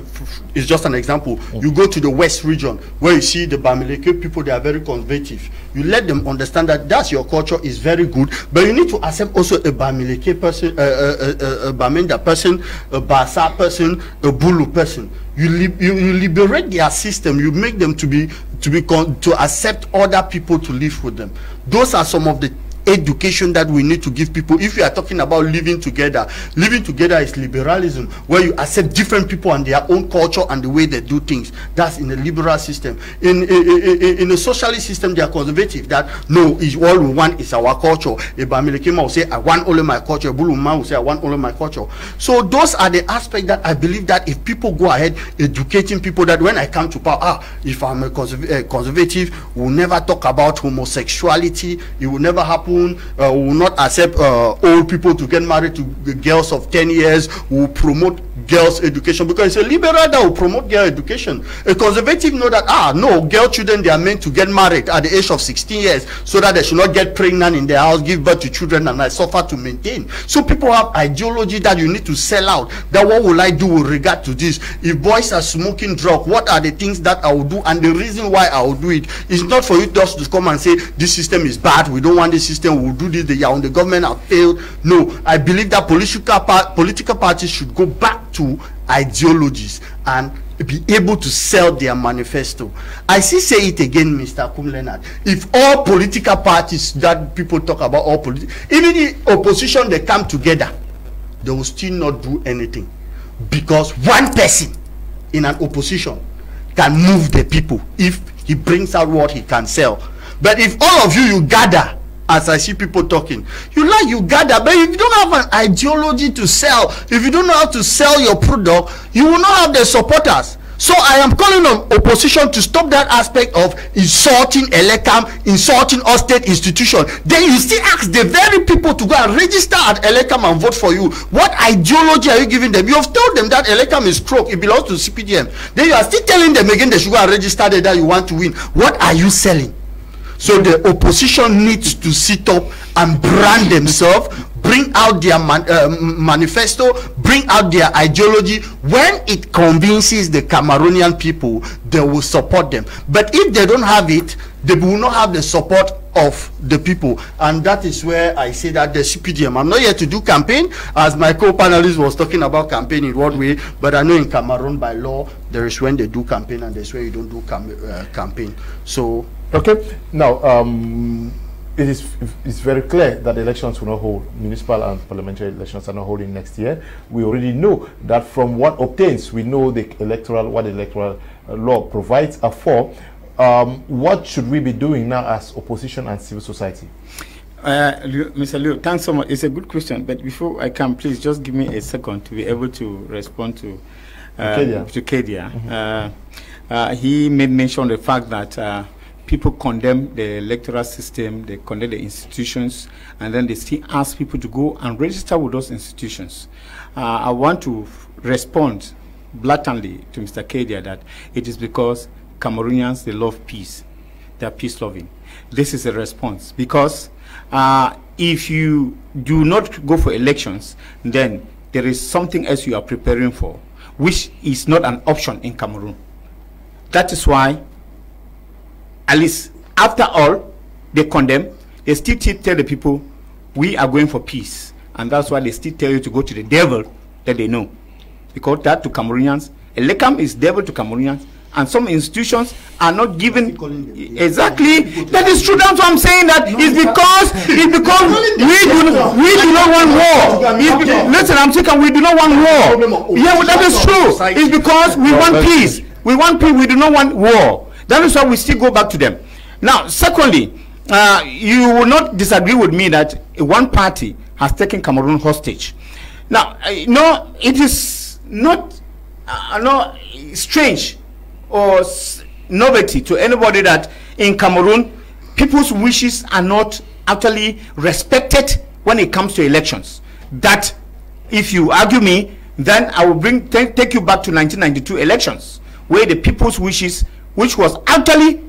it's just an example, you go to the West region where you see the Bamileke people, they are very conservative. You let them understand that that's your culture is very good, but you need to accept also a Bamileke person, a Bamenda person, a Basa person, a Bulu person. You liberate their system. You make them to accept other people to live with them. Those are some of the education that we need to give people. If you are talking about living together is liberalism, where you accept different people and their own culture and the way they do things. That's in a liberal system. In a socialist system, they are conservative. That no, is all we want is our culture. Ibamilekima will say, I want only my culture. Buluma will say, I want only my culture. So those are the aspects that I believe that if people go ahead educating people, that when I come to power, if I'm a conservative, we'll never talk about homosexuality. It will never happen. We will not accept old people to get married to girls of 10 years. We will promote girls' education, because it's a liberal that will promote girl education. A conservative know that, no, girl children, they are meant to get married at the age of 16 years so that they should not get pregnant in their house, give birth to children, and I suffer to maintain. So people have ideology that you need to sell out. That what will I do with regard to this? If boys are smoking drugs, what are the things that I will do? And the reason why I will do it is not for you just to come and say, this system is bad, we don't want this system, we will do this, the government have failed. No, I believe that political parties should go back to ideologies and be able to sell their manifesto. I still say it again, Mr. Kum Leonard. If all political parties that people talk about, even the opposition, they come together, they will still not do anything, because one person in an opposition can move the people if he brings out what he can sell. But if all of you gather, as I see people talking, you gather, but if you don't have an ideology to sell, if you don't know how to sell your product, you will not have the supporters. So I am calling on opposition to stop that aspect of insulting Elekam, insulting all state institutions. Then you still ask the very people to go and register at Elekam and vote for you. What ideology are you giving them? You have told them that Elekam is crook, it belongs to CPDM. Then you are still telling them again they should go and register there that you want to win. What are you selling? So the opposition needs to sit up and brand themselves, bring out their manifesto, bring out their ideology. When it convinces the Cameroonian people, they will support them. But if they don't have it, they will not have the support of the people. And that is where I say that the CPDM, I'm not here to do campaign, as my co-panelist was talking about campaign in what way, but I know in Cameroon by law, there is when they do campaign and there's when you don't do campaign. So okay, now it's very clear that the elections will not hold. Municipal and parliamentary elections are not holding next year. We already know that from what obtains, we know what the electoral law provides for. What should we be doing now as opposition and civil society? Mr. Liu, thanks so much. It's a good question, but before I come, please just give me a second to be able to respond to Kedia. Mm-hmm. He made mention of the fact that people condemn the electoral system, they condemn the institutions, and then they still ask people to go and register with those institutions. I want to respond blatantly to Mr. Kedia that it is because Cameroonians, they love peace. They are peace-loving. This is a response. Because if you do not go for elections, then there is something else you are preparing for, which is not an option in Cameroon. That is why, at least after all, they condemn, they still tell the people, we are going for peace. And that's why they still tell you to go to the devil that they know. Because that to Cameroonians, Elekam is devil to Cameroonians, and some institutions are not given exactly. That is true. That's what I'm saying. That is because we do not want war. Listen, I'm saying we do not want war. Yeah, well, that is true. It's because we want peace. We want peace. We do not want war. That is why we still go back to them. Now, secondly, you will not disagree with me that one party has taken Cameroon hostage. Now, no, it is not strange or novelty to anybody that in Cameroon, people's wishes are not actually respected when it comes to elections. That, if you argue me, then I will take you back to 1992 elections, where the people's wishes, which was actually,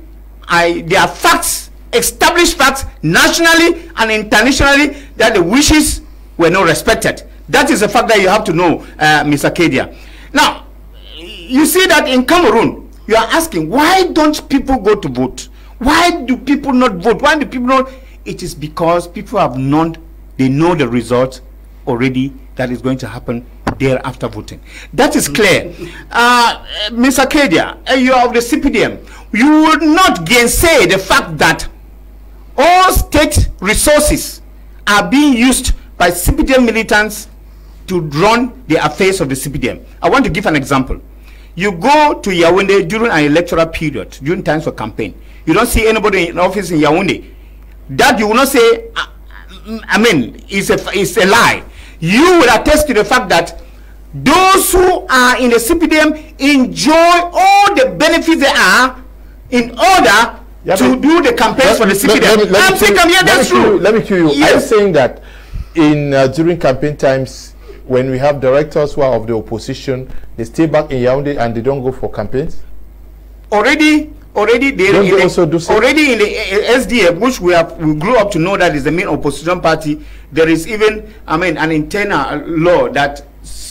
there are facts, established facts, nationally and internationally, that the wishes were not respected. That is a fact that you have to know, Mr. Kedia. Now, you see that in Cameroon, you are asking, why don't people go to vote? Why do people not vote? Why do people not? It is because people have known, they know the result already that is going to happen there after voting. That is clear. Mr. Kedia, you are of the CPDM. You would not gainsay the fact that all state resources are being used by CPDM militants to run the affairs of the CPDM. I want to give an example. You go to Ewane during an electoral period, during times for campaign. You don't see anybody in office in Ewane. That you will not say, I mean, is a lie. You will attest to the fact that those who are in the CPDM enjoy all the benefits they are in order to do the campaigns for the CPDM. Let me cue you. Yes. Are you saying that in during campaign times, when we have directors who are of the opposition, they stay back in Yaoundé and they don't go for campaigns? Already they also do so? Already in the SDF, which we grew up to know that is the main opposition party, there is even, I mean, an internal law that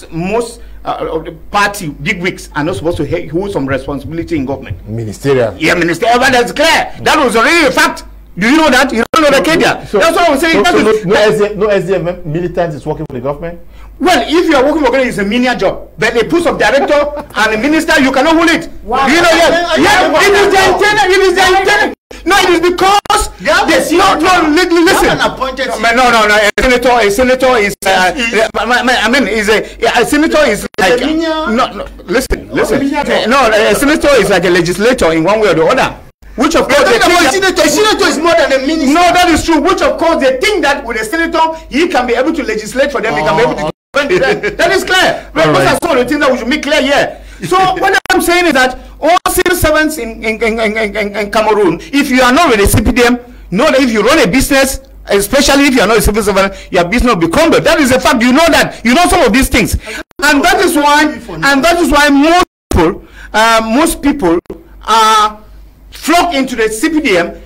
most of the party bigwigs are not supposed to hold some responsibility in government. Ministerial. Yeah, ministerial. But that's clear. That was already a fact. Do you know that? You don't know the Kedia. So, that's what I'm saying. No SDF militant is working for the government? Well, if you are working for government, it's a menial job. But a post of director and a minister, you cannot hold it. Wow. You know, it is the antenna. It is the antenna. No, it is because listen. No. A senator is. I mean, a senator is like listen. No, a senator is like a legislator in one way or the other. Which of course a senator is more than a minister. No, that is true. Which of course they think that with a senator he can be able to legislate for them. He can be able to. That is clear. But those are some of the things that we should make clear here. So what I'm saying is that all civil servants in Cameroon, if you are not with a CPDM, know that if you run a business, especially if you are not a civil servant, your business will be crumbled. That is a fact. You know that. You know some of these things, and that is why most people are flock into the CPDM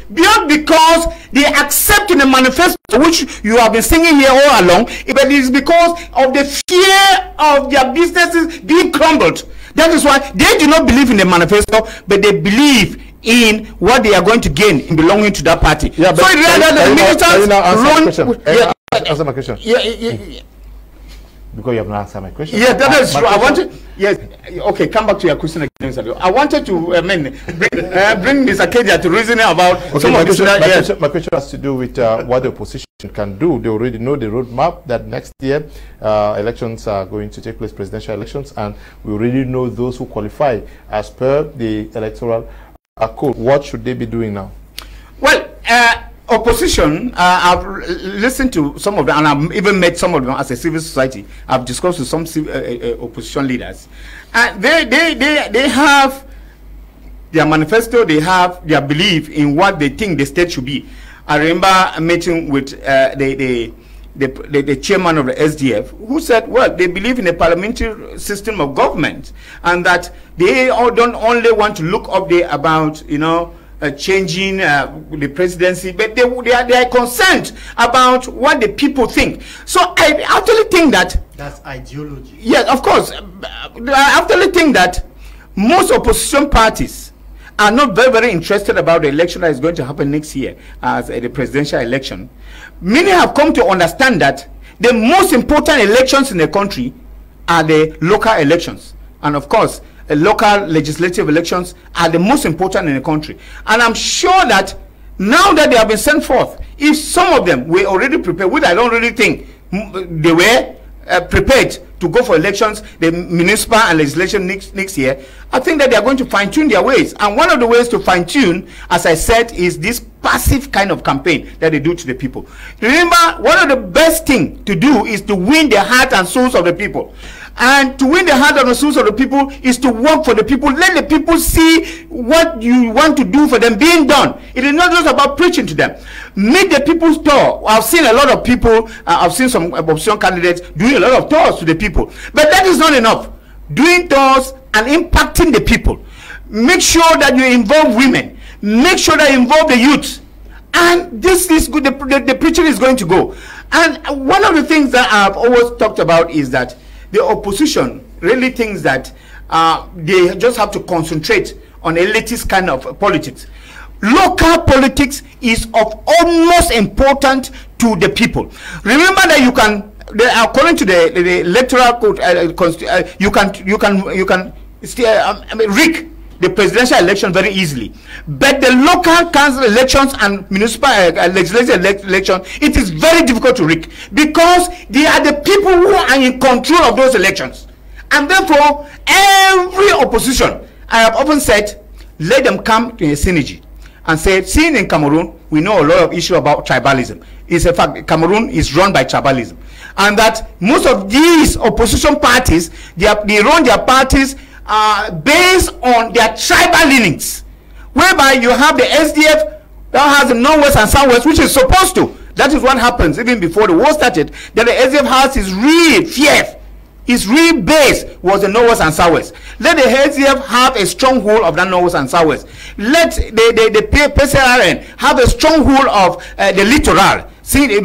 because they accept in the manifesto, which you have been singing here all along, but it is because of the fear of their businesses being crumbled. That is why they do not believe in the manifesto, but they believe in what they are going to gain in belonging to that party. Yeah, so answer my question. Yeah. Because you have not answered my question. Yeah, that is true. I wanted. Yes. Okay, come back to your question again. I wanted to bring Mr. Kedia to reason about some of this. My question has to do with what the opposition can do. They already know the roadmap that next year elections are going to take place, presidential elections, and we already know those who qualify as per the electoral code. What should they be doing now? Well, opposition, I've listened to some of them, and I've even met some of them as a civil society. I've discussed with some opposition leaders, and they have their manifesto. They have their belief in what they think the state should be. I remember meeting with the chairman of the SDF, who said, well, they believe in a parliamentary system of government, and that they all don't only want to look up there about, you know, changing the presidency, but they are concerned about what the people think. So I actually think that that's ideology. Yes, of course. I actually think that most opposition parties are not very interested about the election that is going to happen next year as the presidential election. Many have come to understand that the most important elections in the country are the local elections, and of course local legislative elections are the most important in the country. And I'm sure that now that they have been sent forth, if some of them were already prepared, which I don't really think they were prepared to go for elections, the municipal and legislation next year, I think that they are going to fine-tune their ways. And one of the ways to fine-tune, as I said, is this passive kind of campaign that they do to the people. Remember, one of the best things to do is to win the heart and souls of the people. And to win the heart and the souls of the people is to work for the people. Let the people see what you want to do for them being done. It is not just about preaching to them. Make the people's tour. I've seen a lot of people, I've seen some opposition candidates doing a lot of tours to the people. But that is not enough. Doing tours and impacting the people. Make sure that you involve women. Make sure that you involve the youth. And this is good. The preaching is going to go. And one of the things that I've always talked about is that the opposition really thinks that they just have to concentrate on elitist kind of politics. Local politics is of almost important to the people. Remember that you can, according to the electoral code, you can rig the presidential election very easily. But the local council elections and municipal legislative election, it is very difficult to rig, because they are the people who are in control of those elections. And therefore, every opposition, I have often said, let them come to a synergy and say, seeing in Cameroon, we know a lot of issue about tribalism. It's a fact, Cameroon is run by tribalism. And that most of these opposition parties, they run their parties based on their tribal leanings, whereby you have the SDF that has the Northwest and Southwest, which is supposed to. That is what happens even before the war started, that the SDF has is real fief. Its real base was the Northwest and Southwest. Let the SDF have a stronghold of that Northwest and Southwest. Let the PCRN have a stronghold of the littoral,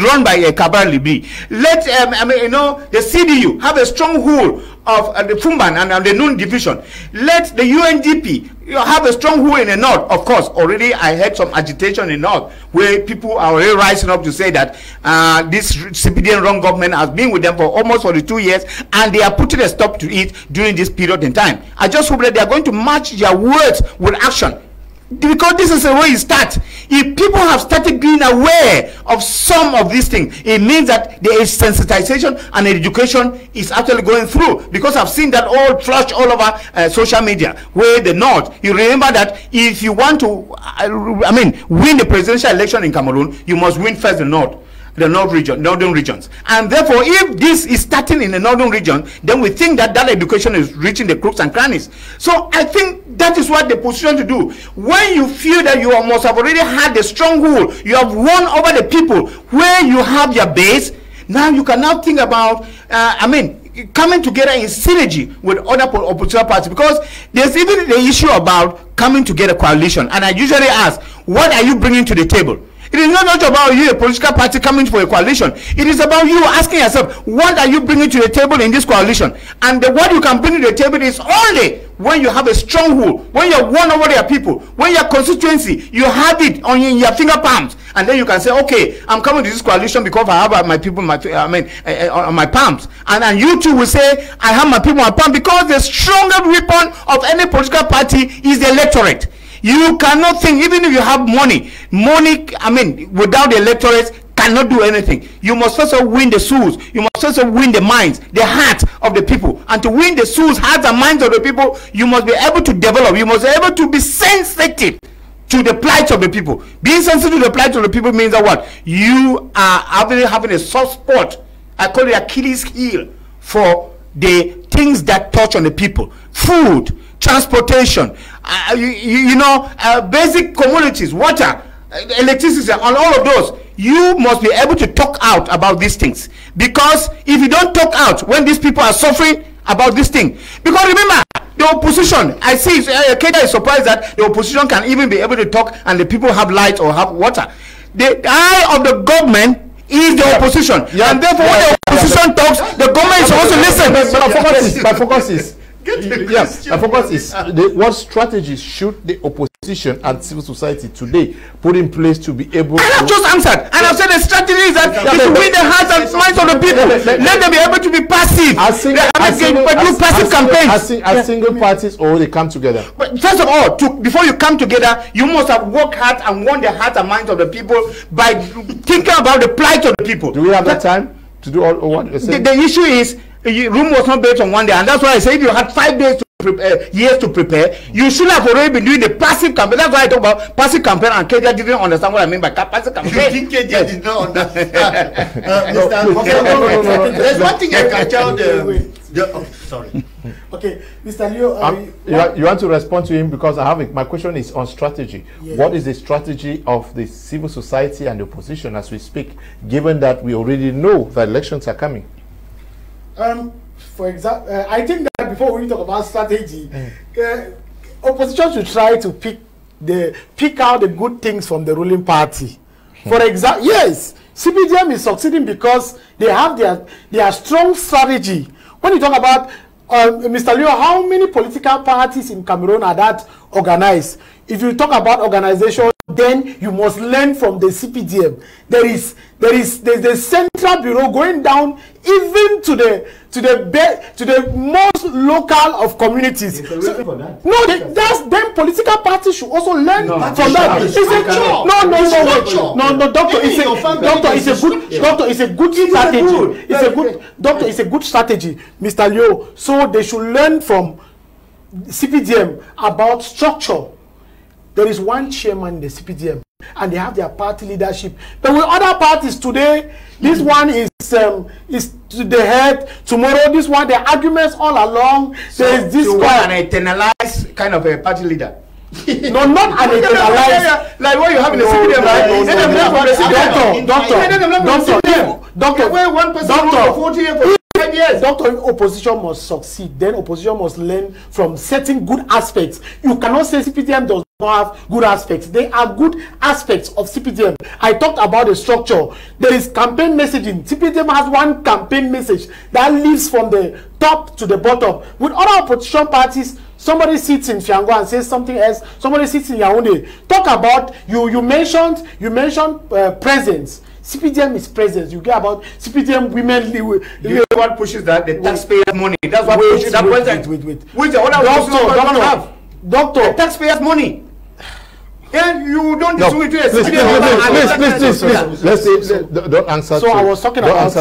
run by Kabal Libi. Let the CDU have a stronghold of the Fumban and the Nun division. Let the UNDP have a stronghold in the north. Of course, already I heard some agitation in the north where people are already rising up to say that this CPDN wrong government has been with them for almost 42 years and they are putting a stop to it during this period in time. I just hope that they are going to match their words with action, because this is the way it starts. If people have started being aware of some of these things, it means that there is sensitization and education is actually going through, because I've seen that all flush all over social media, where the north, you remember that if you want to win the presidential election in Cameroon, you must win first the north, the northern regions. And therefore, if this is starting in the northern region, then we think that that education is reaching the crooks and crannies. So I think that is what the position to do. When you feel that you must have already had the stronghold, you have won over the people where you have your base, now you can now think about coming together in synergy with other opposition parties, because there's even the issue about coming together coalition. And I usually ask, what are you bringing to the table? It is not about you, a political party, coming for a coalition. It is about you asking yourself, what are you bringing to the table in this coalition? And what you can bring to the table is only when you have a stronghold, when you have won over your people, when your constituency, you have it on your finger palms, and then you can say, okay, I'm coming to this coalition because I have my people, on my palms. And you too will say, I have my people on my palms, because the strongest weapon of any political party is the electorate. You cannot think, even if you have money, without the electorate, cannot do anything. You must first of all win the souls. You must first of all win the minds, the heart of the people. And to win the souls, hearts, and minds of the people, you must be able to develop. You must be able to be sensitive to the plight of the people. Being sensitive to the plight of the people means that what? You are having a soft spot. I call it Achilles heel for the things that touch on the people. Food, transportation, basic commodities, water, electricity, and all of those. You must be able to talk out about these things, because if you don't talk out when these people are suffering about this thing, because remember, the opposition, I see Kenya is surprised that the opposition can even be able to talk and the people have light or have water. The eye of the government is the opposition, and therefore when the opposition talks, the government is supposed to listen. But my focus is my focus is what strategies should the opposition and civil society today put in place to be able to... I have just answered, and I've said the strategy is that to win the hearts and minds of the people, let them be able to be passive. Do passive campaigns. As single parties, or they come together? But first of all, before you come together, you must have worked hard and won the hearts and minds of the people by thinking about the plight of the people. Do we have that time to do all what you're saying? The issue is, Rome was not built on one day, and that's why I say if you had 5 days to prepare, years to prepare, you should have already been doing the passive campaign. That's why I talk about passive campaign, and Kedia didn't understand what I mean by passive campaign. You think Kedia did not understand? There's one thing I can tell sorry. Okay, Mr. Leo, you want to respond to him, because I have my question is on strategy. Yeah. What is the strategy of the civil society and the opposition as we speak, given that we already know that elections are coming? For example, I think that before we talk about strategy, opposition should try to pick out the good things from the ruling party. For example, yes, CPDM is succeeding because they have their strong strategy. When you talk about Mr. Leo, how many political parties in Cameroon are that organized? If you talk about organization, then you must learn from the CPDM. There's the central bureau going down even to the most local of communities. Then political parties should also learn from that. It's a doctor. It's a good strategy. It's a good strategy, Mr. Leo. So they should learn from CPDM about structure. There is one chairman in the CPDM, and they have their party leadership. But with other parties today, this one is to the head. Tomorrow, this one, the arguments all along. There is this one, an internalized kind of a party leader. No, not an internalized. Like what you have in the CPDM, right? Doctor, where one person for 40 years, for 5 years. Doctor, if opposition must succeed, then opposition must learn from certain good aspects. You cannot say CPDM does not have good aspects. There are good aspects of CPDM. I talked about the structure. There is campaign messaging. CPDM has one campaign message that lives from the top to the bottom. With other opposition parties, somebody sits in Fiango and says something else. Somebody sits in Yaoundé. Talk about you mentioned presence. CPDM is presence. You get about CPDM women. What pushes that? The taxpayers' money. That's what pushes that presence. Which the other have. Doctor, the taxpayers' money. And you don't do it to please, don't answer. So I was talking about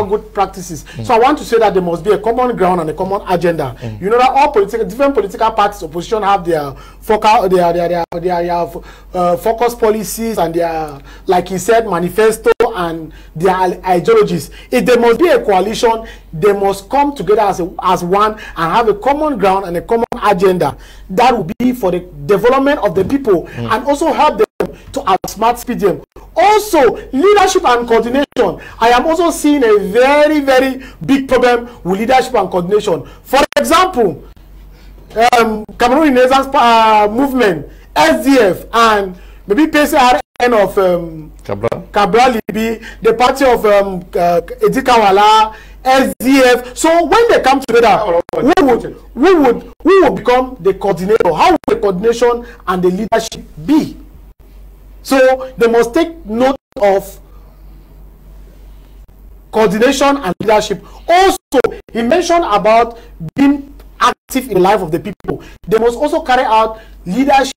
good practices. So I want to say that there must be a common ground and a common agenda. You know that all different political parties, opposition have their focus policies and their, like he said, manifesto and their ideologies. If there must be a coalition, they must come together as one and have a common ground and a common agenda that will be for the development of the people and also help them to outsmart CPDM. Also, leadership and coordination. I am also seeing a very, very big problem with leadership and coordination. For example, Cameroon Renaissance movement, SDF, and maybe PCRN of Cabral Libi, the party of Edikawala, SDF. So when they come together, who would become the coordinator? How will the coordination and the leadership be? So they must take note of coordination and leadership. Also, he mentioned about being active in the life of the people. They must also carry out leadership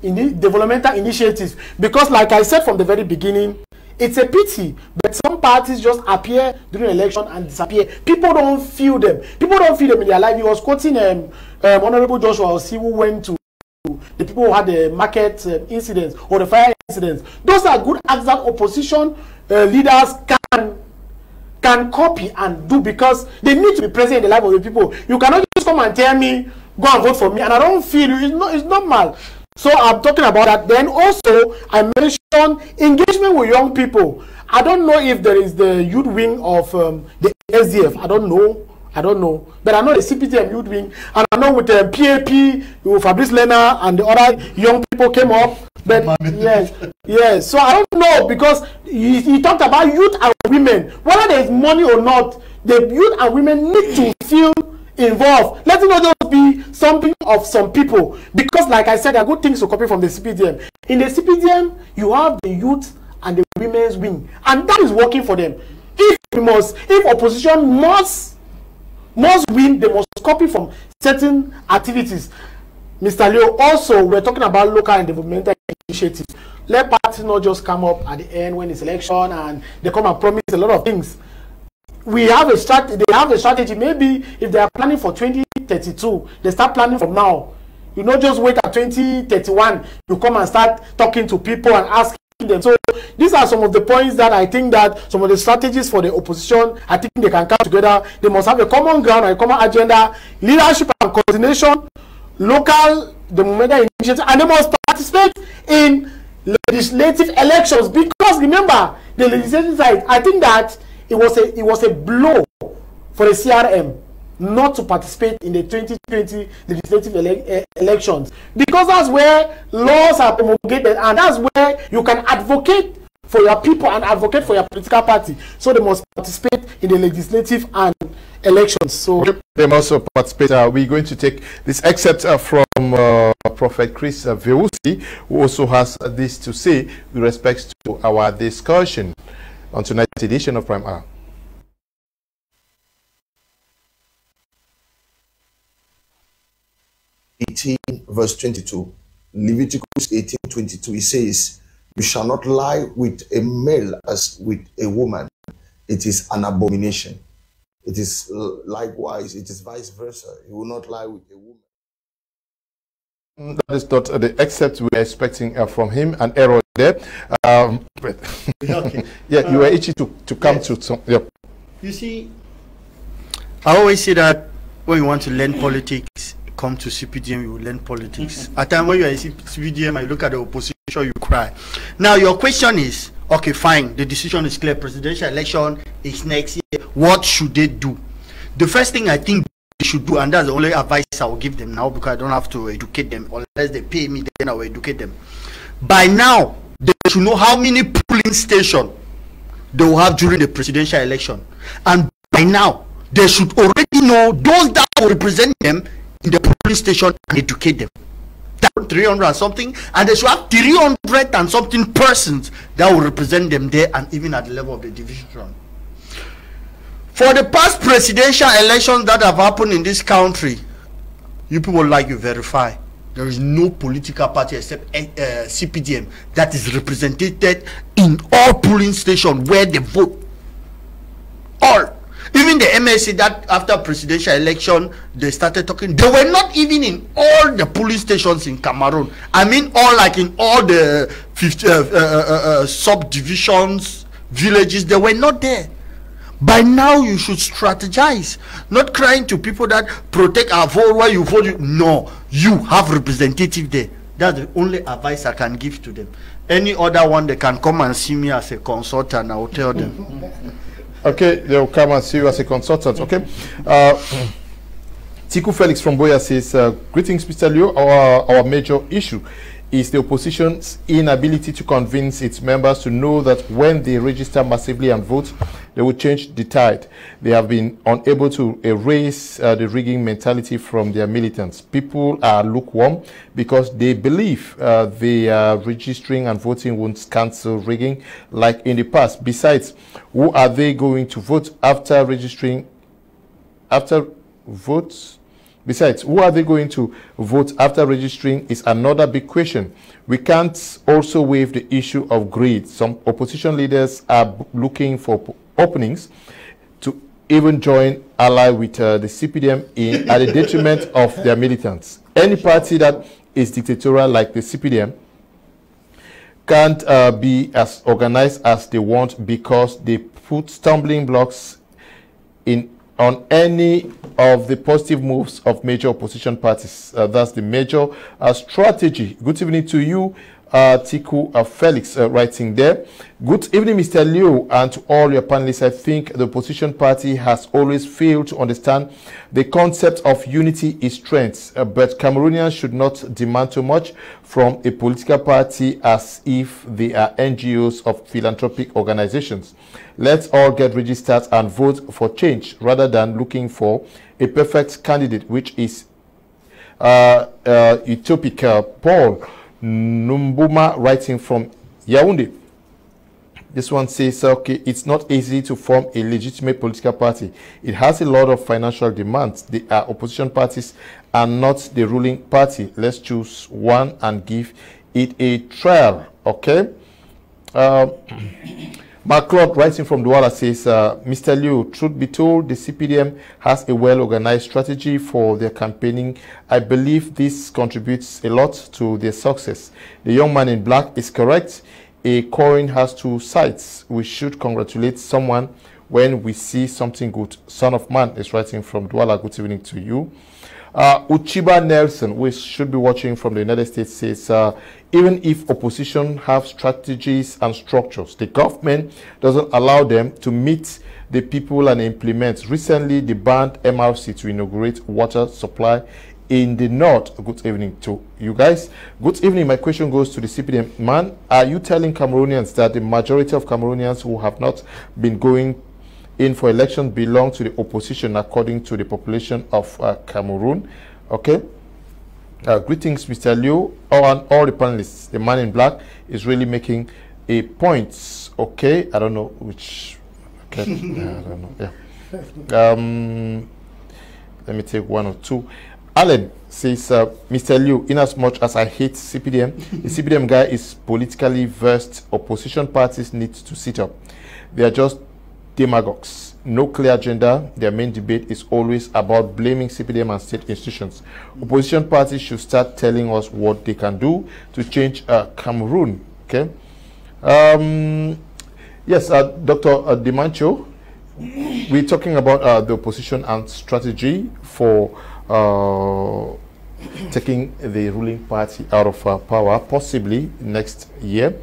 in the developmental initiatives, because like I said from the very beginning, it's a pity, but some parties just appear during election and disappear. People don't feel them. People don't feel them in their life. He was quoting Honorable Joshua Osi, who went to the people who had the market incidents or the fire incidents. Those are good acts that opposition leaders can copy and do, because they need to be present in the life of the people. You cannot just come and tell me, go and vote for me, and I don't feel you. It's normal. So I'm talking about that. Then also, I mentioned engagement with young people. I don't know if there is the youth wing of the SDF. I don't know. But I know the CPDM youth wing. And I know with the PAP, with Fabrice Leonard and the other young people came up. But yes. So I don't know, because he talked about youth and women. Whether there is money or not, the youth and women need to feel involved. Let it not just be something of some people, because like I said, there are good things to copy from the CPDM. In the CPDM, you have the youth and the women's wing, and that is working for them. If opposition must win, they must copy from certain activities. Mr. Leo, also we're talking about local and developmental initiatives. Let parties not just come up at the end when it's election and they come and promise a lot of things. We have a strategy. They have a strategy. Maybe if they are planning for 2032, they start planning from now. You not just wait at 2031. You come and start talking to people and asking them. So these are some of the points that I think that some of the strategies for the opposition, I think they can come together. They must have a common ground and a common agenda, leadership and coordination, local developmental initiatives, and they must participate in legislative elections. Because remember, the legislative side, I think that it was a blow for the CRM not to participate in the 2020 legislative elections, because that's where laws are promulgated and that's where you can advocate for your people and advocate for your political party. So they must participate in the legislative and elections. So they must also participate. We're going to take this excerpt from from Prophet Chris Veusi, who also has this to say with respect to our discussion on tonight's edition of Prime Hour. 18 verse 22, Leviticus 18:22, it says, "You shall not lie with a male as with a woman. It is an abomination." It is likewise, it is vice versa. You will not lie with a woman. That is not the except we are expecting from him, an error there. Okay. Yeah, you were itchy to come to some. Yep. You see, I always say that when you want to learn politics, come to CPDM, you will learn politics. At time when you are in CPDM, you look at the opposition, you cry. Now your question is, okay, fine, the decision is clear, presidential election is next year. What should they do? The first thing I think they should do, and that's the only advice I will give them now, because I don't have to educate them, unless they pay me, then I will educate them. By now, they should know how many polling stations they will have during the presidential election. And by now, they should already know those that will represent them in the polling station and educate them. 300 and something, and they should have 300 and something persons that will represent them there, and even at the level of the division. For the past presidential elections that have happened in this country, you people like you verify, there is no political party except CPDM that is represented in all polling stations where they vote. All. Even the MSC that after presidential election, they started talking. They were not even in all the polling stations in Cameroon. I mean, all like in all the subdivisions, villages, they were not there. By now, you should strategize. Not crying to people that protect our vote while you vote. No, you have representative there. That's the only advice I can give to them. Any other one, they can come and see me as a consultant. I will tell them. Okay, they'll come and see you as a consultant. Okay. Tiku Felix from Boya says, greetings, Mr. Leo. Our major issue is the opposition's inability to convince its members to know that when they register massively and vote, they will change the tide. They have been unable to erase the rigging mentality from their militants. People are lukewarm because they believe they are registering and voting won't cancel rigging like in the past. Besides, who are they going to vote after registering? Besides, who are they going to vote after registering is another big question. We can't also waive the issue of greed. Some opposition leaders are looking for openings to even join ally with the CPDM at the detriment of their militants. Any party that is dictatorial like the CPDM can't be as organized as they want because they put stumbling blocks on any of the positive moves of major opposition parties. That's the major strategy. Good evening to you, Tiku Felix, writing there. Good evening, Mr. Liu, and to all your panelists. I think the opposition party has always failed to understand the concept of unity is strength, but Cameroonians should not demand too much from a political party as if they are NGOs of philanthropic organizations. Let's all get registered and vote for change rather than looking for a perfect candidate, which is utopic. Paul Numbuma, writing from Yaoundé. This one says, okay, it's not easy to form a legitimate political party. It has a lot of financial demands. The opposition parties are not the ruling party. Let's choose one and give it a trial. Okay. Mark Claude, writing from Douala, says, Mr. Liu, truth be told, the CPDM has a well-organized strategy for their campaigning. I believe this contributes a lot to their success. The young man in black is correct. A coin has two sides. We should congratulate someone when we see something good. Son of Man is writing from Douala. Good evening to you. Uchiba Nelson, we should be watching from the United States, says, even if opposition have strategies and structures, the government doesn't allow them to meet the people and implement. Recently, they banned MRC to inaugurate water supply in the north. Good evening to you guys. Good evening. My question goes to the CPDM man. Are you telling Cameroonians that the majority of Cameroonians who have not been going in for election belong to the opposition according to the population of Cameroon? Okay. Greetings, Mr. Liu, all the panelists. The man in black is really making a point. Okay, I don't know which. Okay, yeah, I don't know. Yeah. Let me take one or two. Elin says, Mr. Liu, in as much as I hate CPDM, the CPDM guy is politically versed. Opposition parties need to sit up. They are just demagogues. No clear agenda. Their main debate is always about blaming CPDM and state institutions. Opposition parties should start telling us what they can do to change Cameroon. Okay. Yes, Dr. Ndimancho, we're talking about the opposition and strategy for taking the ruling party out of power, possibly next year.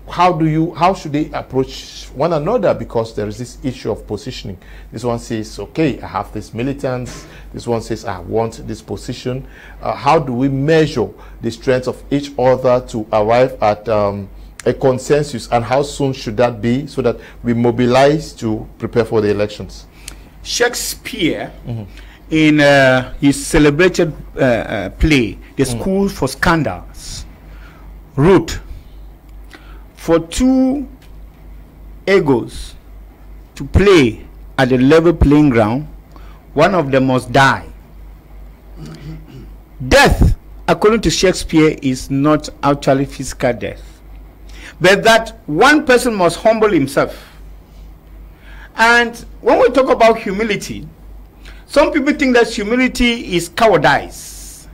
How should they approach one another? Because there is this issue of positioning. This one says, okay, I have this militants. This one says, I want this position. How do we measure the strength of each other to arrive at a consensus, and how soon should that be so that we mobilize to prepare for the elections? Shakespeare, in his celebrated play, The School for Scandals, wrote, for two egos to play at a level playing ground, one of them must die. Death, according to Shakespeare, is not actually physical death, but that one person must humble himself. And when we talk about humility, some people think that humility is cowardice.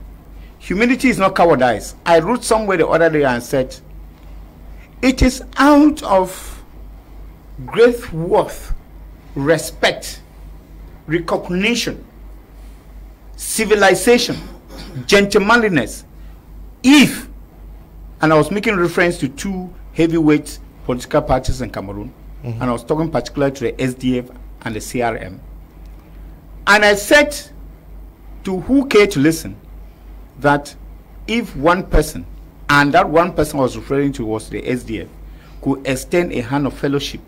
Humility is not cowardice. I wrote somewhere the other day and said, it is out of great worth, respect, recognition, civilization, gentlemanliness, if, and I was making reference to two heavyweight political parties in Cameroon, and I was talking particularly to the SDF and the CRM, and I said to who care to listen that if one person, and that one person I was referring to was the SDF, could extend a hand of fellowship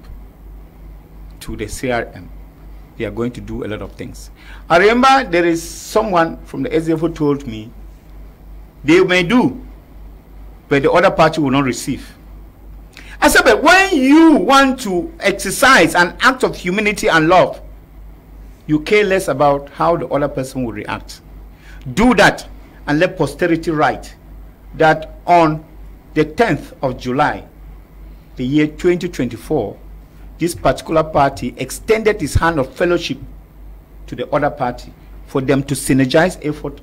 to the CRM, they are going to do a lot of things. I remember there is someone from the SDF who told me they may do, but the other party will not receive. I said, but when you want to exercise an act of humility and love, you care less about how the other person will react. Do that and let posterity write that on the 10th of July, the year 2024, this particular party extended its hand of fellowship to the other party for them to synergize effort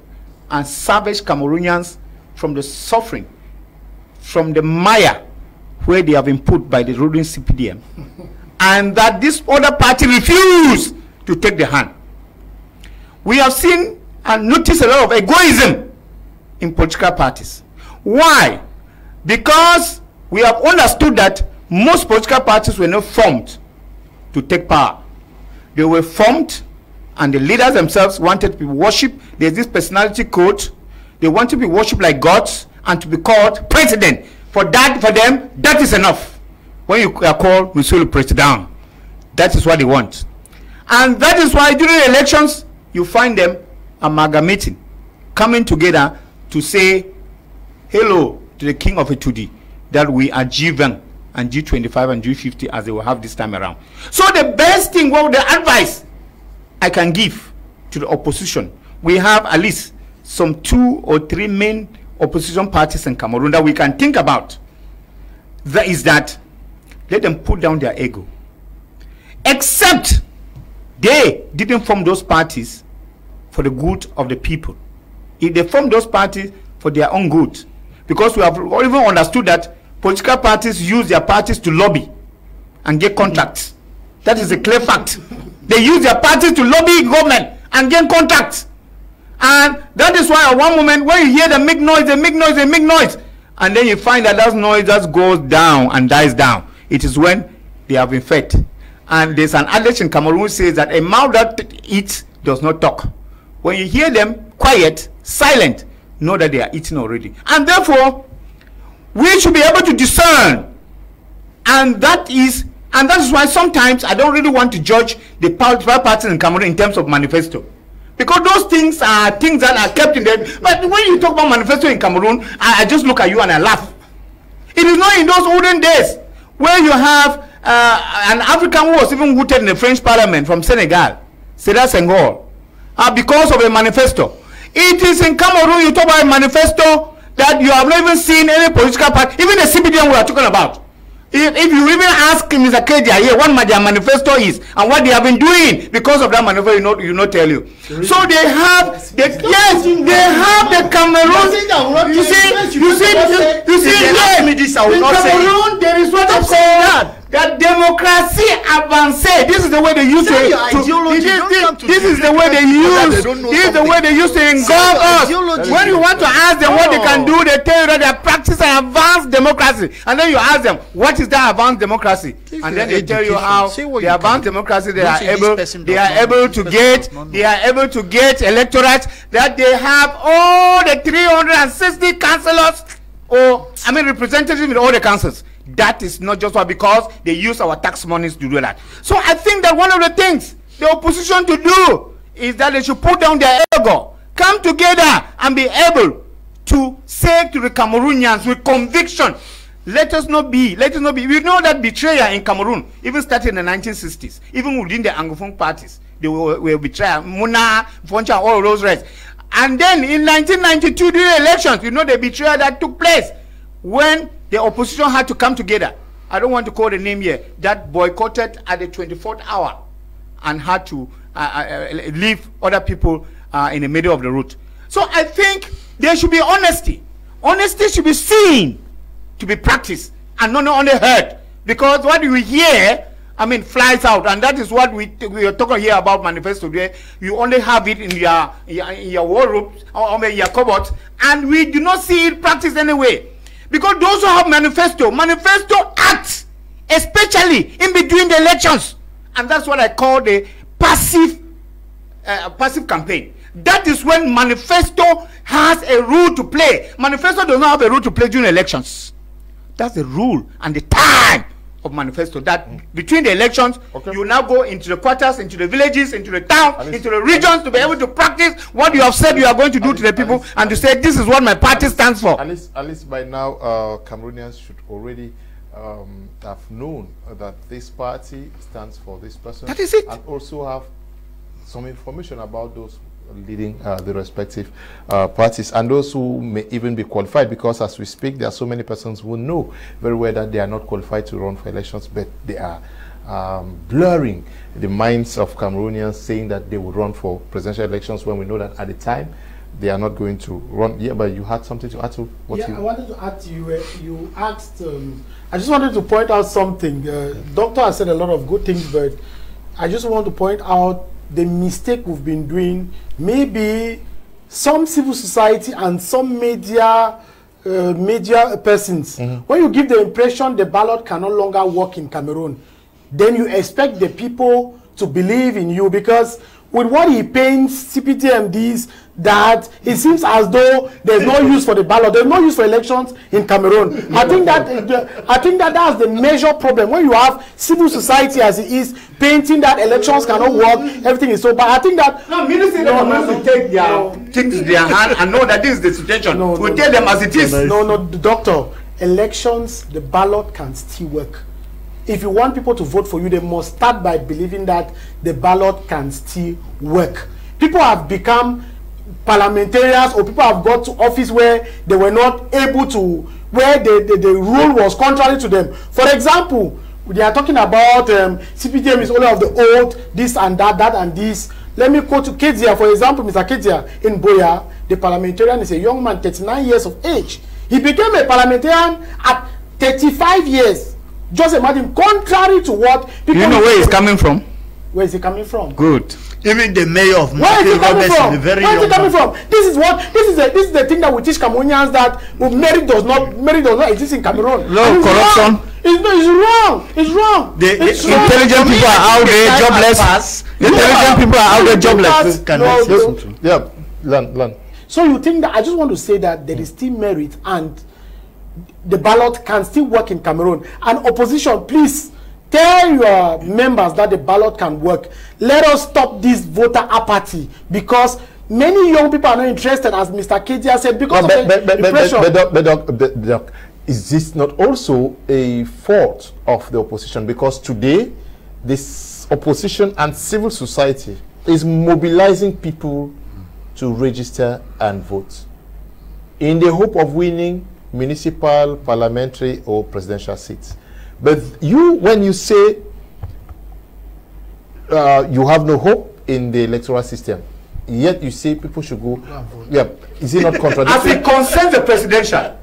and salvage Cameroonians from the suffering, from the mire where they have been put by the ruling CPDM, and that this other party refused to take the hand. We have seen and noticed a lot of egoism in political parties. Why? Because we have understood that most political parties were not formed to take power. They were formed, and the leaders themselves wanted to be worshipped. There's this personality code. They want to be worshipped like gods and to be called president. For that, for them, that is enough. When you are called Monsieur le Président, that is what they want. And that is why during elections, you find them amalgamating, coming together to say hello to the king of Etudi, that we are G1 and G25 and G50 as they will have this time around. So the best thing, well, the advice I can give to the opposition, we have at least some 2 or 3 main opposition parties in Cameroon that we can think about. That is that let them put down their ego. Except they didn't form those parties for the good of the people. If they form those parties for their own good, because we have even understood that political parties use their parties to lobby and get contracts. That is a clear fact. They use their parties to lobby government and get contracts. And that is why at one moment when you hear them make noise, they make noise, they make noise, and then you find that that noise just goes down and dies down. It is when they have been fed. And there's an adage in Cameroon which says that a mouth that eats does not talk. When you hear them quiet, silent, know that they are eating already. And therefore, we should be able to discern. And that is why sometimes I don't really want to judge the political parties in Cameroon in terms of manifesto. Because those things are things that are kept in there. But when you talk about manifesto in Cameroon, I just look at you and I laugh. It is not in those olden days where you have an African who was even voted in the French Parliament from Senegal, Sédar Senghor, because of a manifesto. It is in Cameroon you talk about a manifesto that you have not even seen any political party, even the CPDM we are talking about. If you even ask Mr. Kedia here what their manifesto is and what they have been doing because of that manifesto, you not tell you. So they have the Cameroon. You see, in Cameroon there is what I'm saying that democracy avancée. This is the way they used to. This is the way they use. This is the way they used to engulf us. When you want to ask them what they can do, they tell you that they are practicing advanced democracy, and then you ask them what is that advanced democracy, and then they tell you how the advanced democracy they are able to get electorates, that they have all the 360 councillors, or I mean representatives in all the councils. That is not just because they use our tax monies to do that. So I think that one of the things the opposition to do is that they should put down their ego, come together and be able to say to the Cameroonians with conviction, let us not be. We know that betrayal in Cameroon even started in the 1960s, even within the Anglophone parties. They were betrayal, Muna, Foncha, all of those rest. And then in 1992 during elections, you know the betrayal that took place when the opposition had to come together. I don't want to call the name here. That boycotted at the 24th hour and had to leave other people in the middle of the route. So I think there should be honesty. Honesty should be seen to be practiced and not only heard. Because what we hear, I mean, flies out, and that is what we are talking here about manifesto today. You only have it in your wardrobes or in your cupboard, and we do not see it practiced anyway. Because those who have manifesto acts, especially in between the elections, and that's what I call the passive campaign. That is when manifesto has a role to play. Manifesto does not have a role to play during elections. That's the rule and the time of manifesto. That between the elections, you now go into the quarters, into the villages, into the towns, into the regions to be able to practice what you have said you are going to do to the people and to say this is what my party stands for. At least by now, Cameroonians should already have known that this party stands for this person. That is it. And also have some information about those leading the respective parties and those who may even be qualified, because as we speak there are so many persons who know very well that they are not qualified to run for elections, but they are blurring the minds of Cameroonians, saying that they will run for presidential elections when we know that at the time they are not going to run. Yeah, but you had something to add to what you... I wanted to add to you. You asked, I just wanted to point out something. Doctor has said a lot of good things, but I just want to point out the mistake we've been doing. Maybe some civil society and some media persons, when you give the impression the ballot can no longer work in Cameroon, then you expect the people to believe in you, because with what he paints CPTMDs, that it seems as though there's no use for the ballot, there's no use for elections in Cameroon. I think that that's the major problem. When you have civil society as it is painting that elections cannot work, everything is so bad. I think that ministers to take their things in their hand and know that this is the situation. We tell them as it is. No, doctor. Elections, the ballot can still work. If you want people to vote for you, they must start by believing that the ballot can still work. People have become parliamentarians, or people have got to office where they were not able to, where the rule was contrary to them. For example, they are talking about CPDM is only of the old, this and that, that and this. Let me quote to Kedia, for example, Mr. Kedia in Boya, the parliamentarian is a young man, 39 years of age. He became a parliamentarian at 35 years. Just imagine, contrary to what people... You know where he's coming from? Where is he coming from? Good. Even the mayor of Where is he coming from? Where is he coming from? This is the thing that we teach Cameroonians, that merit does not exist in Cameroon. No corruption. It's wrong. It's wrong. The intelligent people are out there jobless. Intelligent people are out there jobless. Yeah, learn. So you think that, I just want to say that there is still merit and the ballot can still work in Cameroon. And opposition, please tell your members that the ballot can work. Let us stop this voter apathy, because many young people are not interested, as Mr. Kedia said, because of the pressure. But is this not also a fault of the opposition? Because today, this opposition and civil society is mobilizing people to register and vote in the hope of winning municipal, parliamentary, or presidential seats. But you, when you say you have no hope in the electoral system, yet you say people should go. Yeah, is it not contradictory? As it concerns the presidential,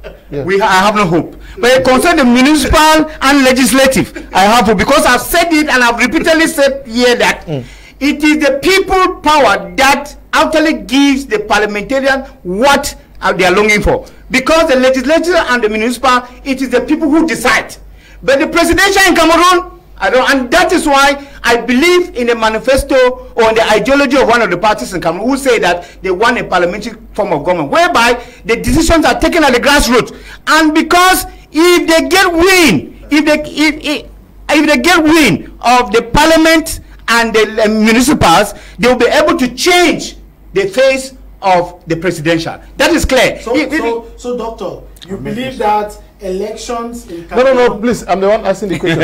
I have no hope. But it concerns the municipal and legislative, I have hope, because I've said it and I've repeatedly said here that it is the people power that actually gives the parliamentarian what they are longing for. Because the legislature and the municipal, it is the people who decide. But the presidential in Cameroon, and that is why I believe in the manifesto or in the ideology of one of the parties in Cameroon who say that they want a parliamentary form of government, whereby the decisions are taken at the grassroots. And because if they get wind, if they get wind of the parliament and the municipals, they will be able to change the face of the presidential. That is clear. So doctor, you believe that elections in Cameroon... No, please, I'm the one asking the question.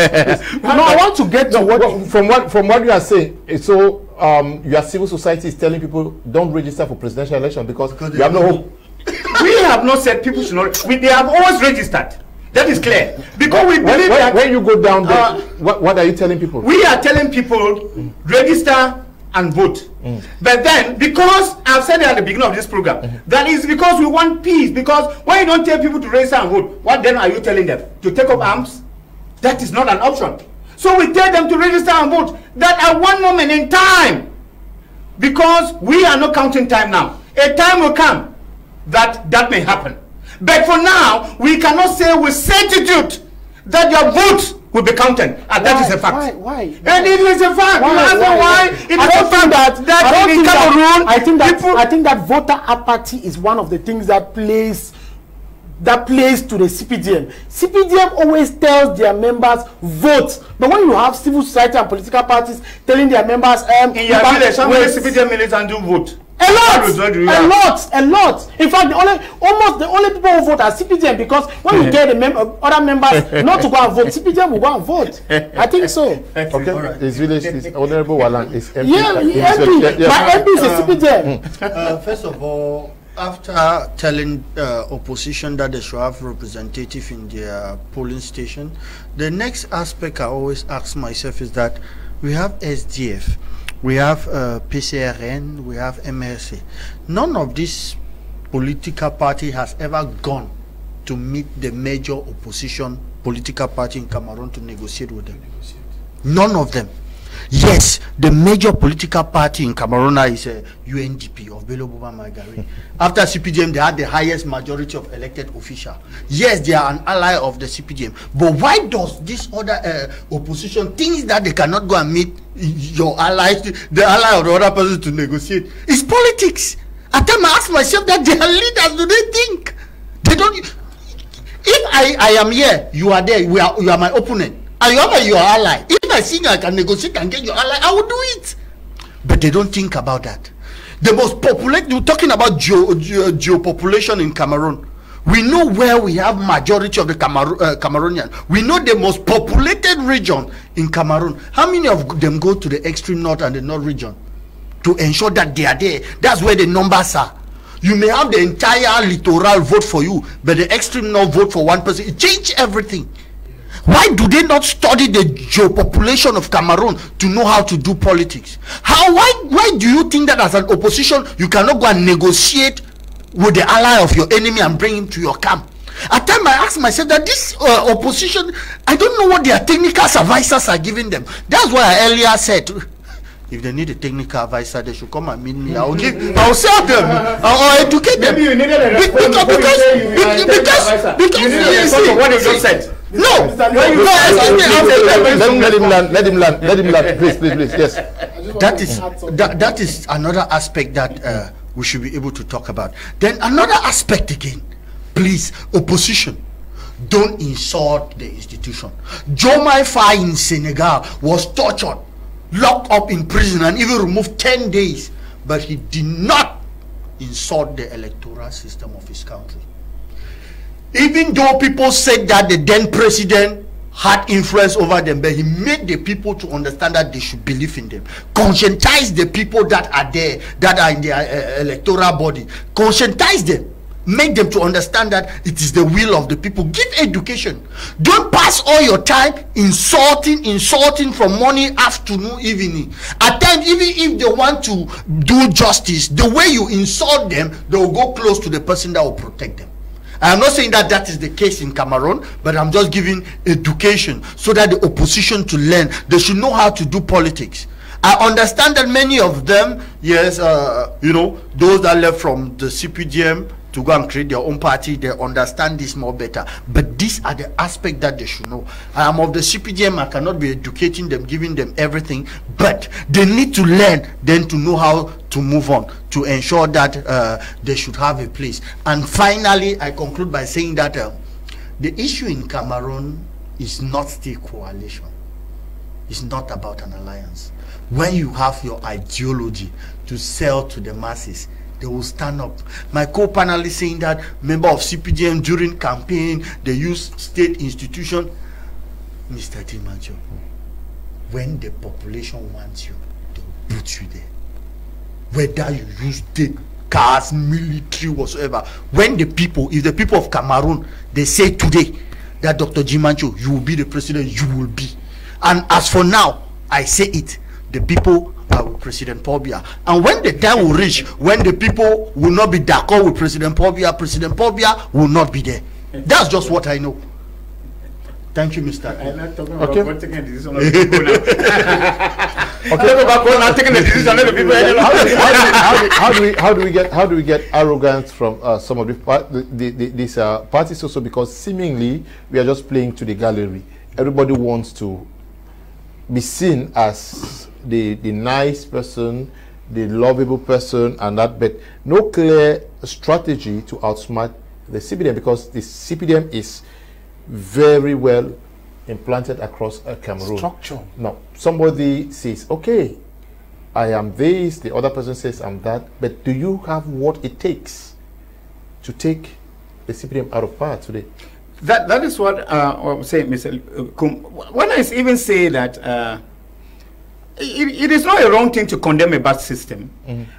No, I want to get to from what you are saying. So your civil society is telling people don't register for presidential election because you have no hope. We have not said people should not. They have always registered. That is clear. Because we believe that when you go down there, what are you telling people? We are telling people register and vote. But then, because I've said it at the beginning of this program, that is because we want peace. Because when you don't tell people to register and vote, what then are you telling them? To take up arms? That is not an option. So we tell them to register and vote. That at one moment in time, because we are not counting time now, a time will come that may happen. But for now, we cannot say with certitude that your vote will be counted, and that is a fact. Why? And it is a fact. Why? It is a fact that in Cameroon, I think that voter apathy is one of the things that plays to the CPDM. CPDM always tells their members vote, but when you have civil society and political parties telling their members, in your village, some of the CPDM militants do vote. A lot. In fact, almost the only people who vote are CPDM, because when you get the other members not to go and vote, CPDM will go and vote. I think so. Okay. Right. His village is Honorable Walan is MP. My MP is a CPDM. First of all, after telling opposition that they should have representative in their polling station, the next aspect I always ask myself is that we have SDF. We have PCRN, we have MRC. None of this political party has ever gone to meet the major opposition political party in Cameroon to negotiate with them. None of them. Yes, the major political party in Cameroon is UNDP of Bello Buba Magari. After CPDM, they had the highest majority of elected officials. Yes, they are an ally of the CPDM. But why does this other opposition think that they cannot go and meet your allies, the ally of the other person, to negotiate? It's politics. At times I ask myself that their leaders, do they think? They don't. If I am here, you are there, you are my opponent. And you are your ally. If I think I can negotiate and get your ally, I will do it. But they don't think about that. The most populated, you're talking about geopopulation in Cameroon. We know where we have majority of the Cameroonian. We know the most populated region in Cameroon. How many of them go to the extreme north and the north region to ensure that they are there? That's where the numbers are. You may have the entire littoral vote for you, but the extreme north vote for one person. It changes everything. Why do they not study the geopopulation of Cameroon to know how to do politics? Why do you think that as an opposition you cannot go and negotiate with the ally of your enemy and bring him to your camp? At times I ask myself that this opposition, I don't know what their technical advisors are giving them. That's why I earlier said, if they need a technical advisor, they should come and meet me. I'll sell them. I'll educate them. Maybe you needed a because what you just said. Let him land. Please, yes. That is another aspect that we should be able to talk about. Then another aspect again, please, opposition. don't insult the institution. Jomai Faye in Senegal was tortured, locked up in prison, and even removed 10 days, but he did not insult the electoral system of his country. Even though people said that the then president had influence over them, but he made the people to understand that they should believe in them. Conscientize the people that are there, that are in the electoral body. Conscientize them. Make them to understand that it is the will of the people. Give education. Don't pass all your time insulting from morning, afternoon, evening. At times, even if they want to do justice, the way you insult them, they will go close to the person that will protect them. I'm not saying that that is the case in Cameroon, but I'm just giving education so that the opposition to learn. They should know how to do politics. I understand that many of them, yes, you know, those that left from the CPDM to go and create their own party, they understand this more better. But these are the aspects that they should know. I am of the CPDM. I cannot be educating them, giving them everything, but they need to learn then to know how to move on, to ensure that they should have a place. And finally, I conclude by saying that the issue in Cameroon is not still coalition. It's not about an alliance. When you have your ideology to sell to the masses, they will stand up. My co-panelist saying that member of CPDM during campaign, they use state institution. Mr. Ndimancho, when the population wants you, they will put you there. Whether you use state cars, military, whatsoever. When the people, if the people of Cameroon, they say today that Dr. Ndimancho, you will be the president, you will be. And as for now, I say it, the people are with President Paul Biya. And when the time will reach, when the people will not be d'accord with President Paul Biya will not be there. That's just what I know. Thank you, Mr. I'm not talking about taking a decision of the people now. Okay, about taking a decision of the people. How do we get arrogance from some of these parties also, because seemingly we are just playing to the gallery. Everybody wants to be seen as the nice person, the lovable person, and that, but no clear strategy to outsmart the CPDM, because the CPDM is very well implanted across Cameroon. Structure. Now, somebody says, okay, I am this, the other person says I'm that, but do you have what it takes to take the CPDM out of power today? That is what I'm saying, Mr. Kum. When I even say that it is not a wrong thing to condemn a bad system.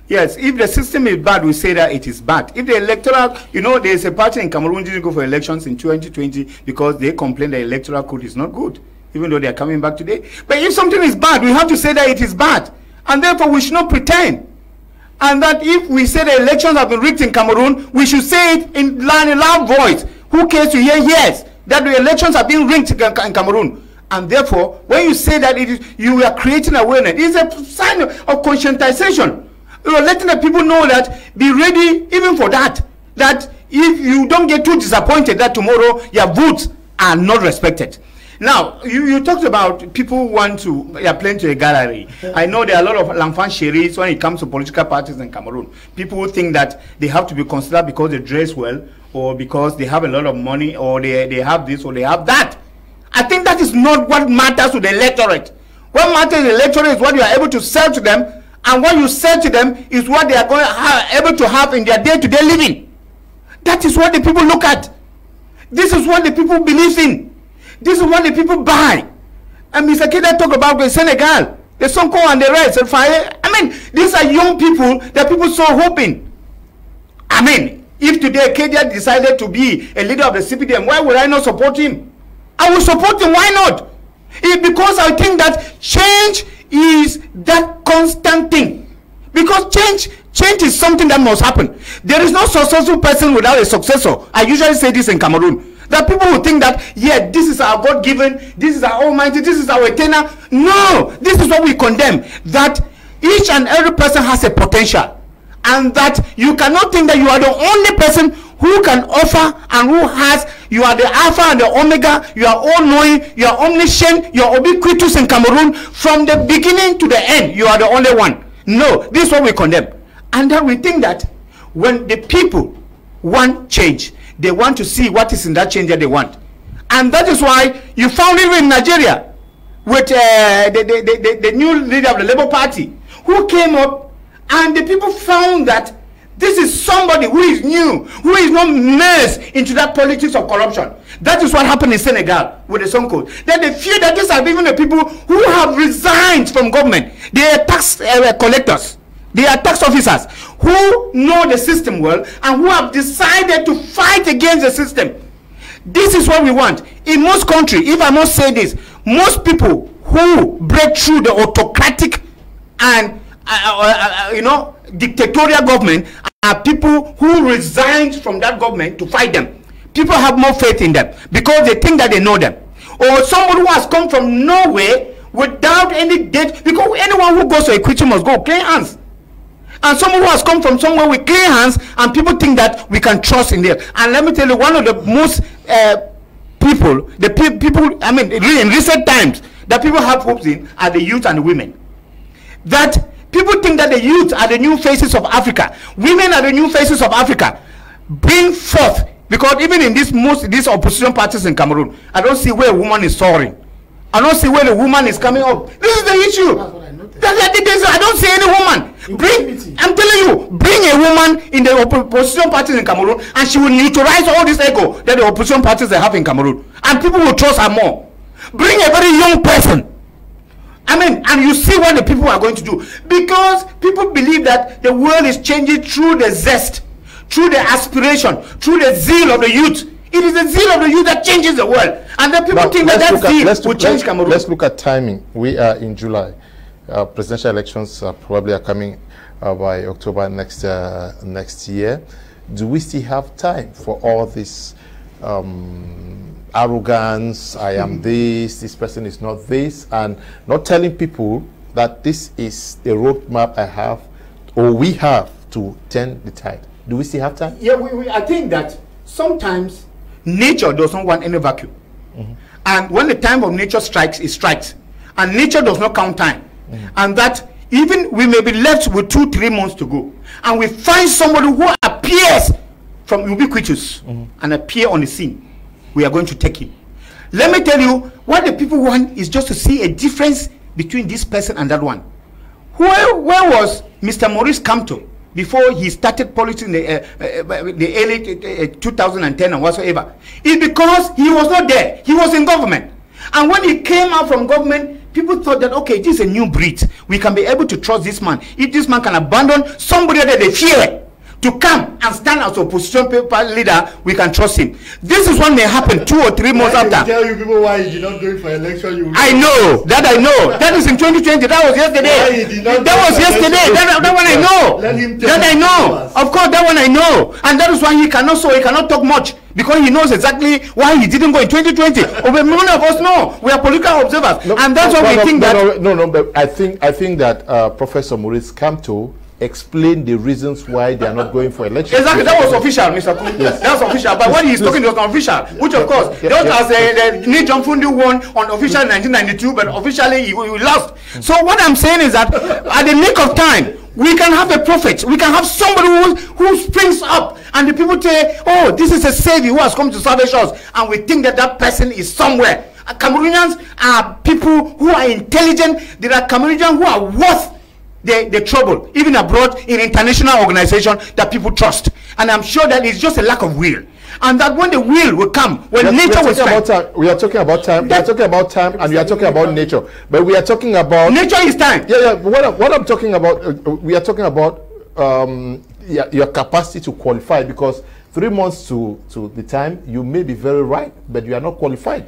Yes, if the system is bad, we say that it is bad. If the electoral, you know, there is a party in Cameroon didn't go for elections in 2020 because they complained the electoral code is not good, even though they are coming back today. But if something is bad, we have to say that it is bad, and therefore we should not pretend. And that if we say the elections have been rigged in Cameroon, we should say it in loud voice. Who cares to hear yes that the elections are being rigged in Cameroon? And therefore, when you say that it is, you are creating awareness, it's a sign of conscientization. You are letting the people know that, be ready even for that. That if you don't get too disappointed that tomorrow your votes are not respected. Now, you talked about people who want to, they are playing to a gallery. I know there are a lot of l'enfant chéris when it comes to political parties in Cameroon. People who think that they have to be considered because they dress well, or because they have a lot of money, or they have this, or they have that. I think that is not what matters to the electorate. What matters to the electorate is what you are able to sell to them, and what you sell to them is what they are going to able to have in their day-to-day living. That is what the people look at. This is what the people believe in. This is what the people buy. And Mr. Kida talked about the Senegal, the Nsungkikang and the rest. I mean, these are young people that people so hoping. I mean, if today Kedia decided to be a leader of the CPDM, why would I not support him? I will support him. Why not? It's because I think that change is that constant thing. Because change is something that must happen. There is no successful person without a successor. I usually say this in Cameroon. That people who think that, yeah, this is our God-given, this is our Almighty, this is our eternal. No, this is what we condemn. That each and every person has a potential. And that you cannot think that you are the only person who can offer and who has, you are the Alpha and the Omega, you are all-knowing, you are omniscient, you are ubiquitous in Cameroon. From the beginning to the end, you are the only one. No, this is what we condemn. And then we think that when the people want change, they want to see what is in that change that they want. And that is why you found even in Nigeria with the new leader of the Labour Party who came up, and the people found that this is somebody who is new, who is not immersed into that politics of corruption. That is what happened in Senegal with the Sonko. Then they fear that these are even the people who have resigned from government. They are tax collectors. They are tax officers who know the system well and who have decided to fight against the system. This is what we want. In most countries, if I must say this, most people who break through the autocratic and dictatorial government are people who resigned from that government to fight them. People have more faith in them because they think that they know them. Or someone who has come from nowhere without any date, because anyone who goes to Equity must go clean hands. And someone who has come from somewhere with clean hands, and people think that we can trust in them. And let me tell you, one of the most people, I mean, in recent times, that people have hopes in are the youth and the women. That people think that the youth are the new faces of Africa. Women are the new faces of Africa. Bring forth, because even in these opposition parties in Cameroon, I don't see where a woman is soaring. I don't see where the woman is coming up. This is the issue. That's what I noticed. I don't see any woman. I'm telling you, bring a woman in the opposition parties in Cameroon, and she will neutralize all this ego that the opposition parties they have in Cameroon, and people will trust her more. Bring a very young person. I mean, and you see what the people are going to do, because people believe that the world is changing through the zest, through the aspiration, through the zeal of the youth. It is the zeal of the youth that changes the world, and then people think that zeal will change Cameroon. Let's look at timing. We are in July. Presidential elections probably are coming by October next year. Do we still have time for all this arrogance? I am this person is not this, and not telling people that this is the roadmap I have, or we have, to turn the tide. Do we still have time? Yeah, I think that sometimes nature does not want any vacuum. And when the time of nature strikes, it strikes. And nature does not count time. And that even we may be left with 2-3 months to go, and we find somebody who appears from ubiquitous and appear on the scene, we are going to take him. Let me tell you, what the people want is just to see a difference between this person and that one. Where was Mr. Maurice Kamto before he started politics in the early 2010 and whatsoever? It's because he was not there. He was in government. And when he came out from government, people thought that, okay, this is a new breed. We can be able to trust this man. If this man can abandon somebody that they fear to come and stand as opposition leader, we can trust him. This is what may happen 2 or 3 months after. Tell you people why he did not do it for election. I know. That is in 2020. That was yesterday. That was yesterday. That one I know. That I know. Of course, that one I know. And that is why he cannot talk much, because he knows exactly why he didn't go in 2020. But many of us know. We are political observers, and that's why we think that. No. But I think that Professor Maurice Kamto explain the reasons why they are not going for elections. Exactly, that was official, Mr. Kum. Yes. That was official. But when he's talking, it was unofficial, which of course, just as the Nijon Fundi won on official in 1992, but officially he lost. So what I'm saying is that at the nick of time, we can have a prophet. We can have somebody who springs up, and the people say, oh, this is a savior who has come to salvage us, and we think that that person is somewhere. Cameroonians are people who are intelligent. There are Cameroonians who are worth the trouble, even abroad in international organizations that people trust. And I'm sure that it's just a lack of will. And that when the will come, when nature will strike. We are talking about time. We are talking about time, and we are talking about nature. But we are talking about nature is time. Yeah. What I'm talking about, we are talking about your capacity to qualify, because 3 months to the time, you may be very right, but you are not qualified.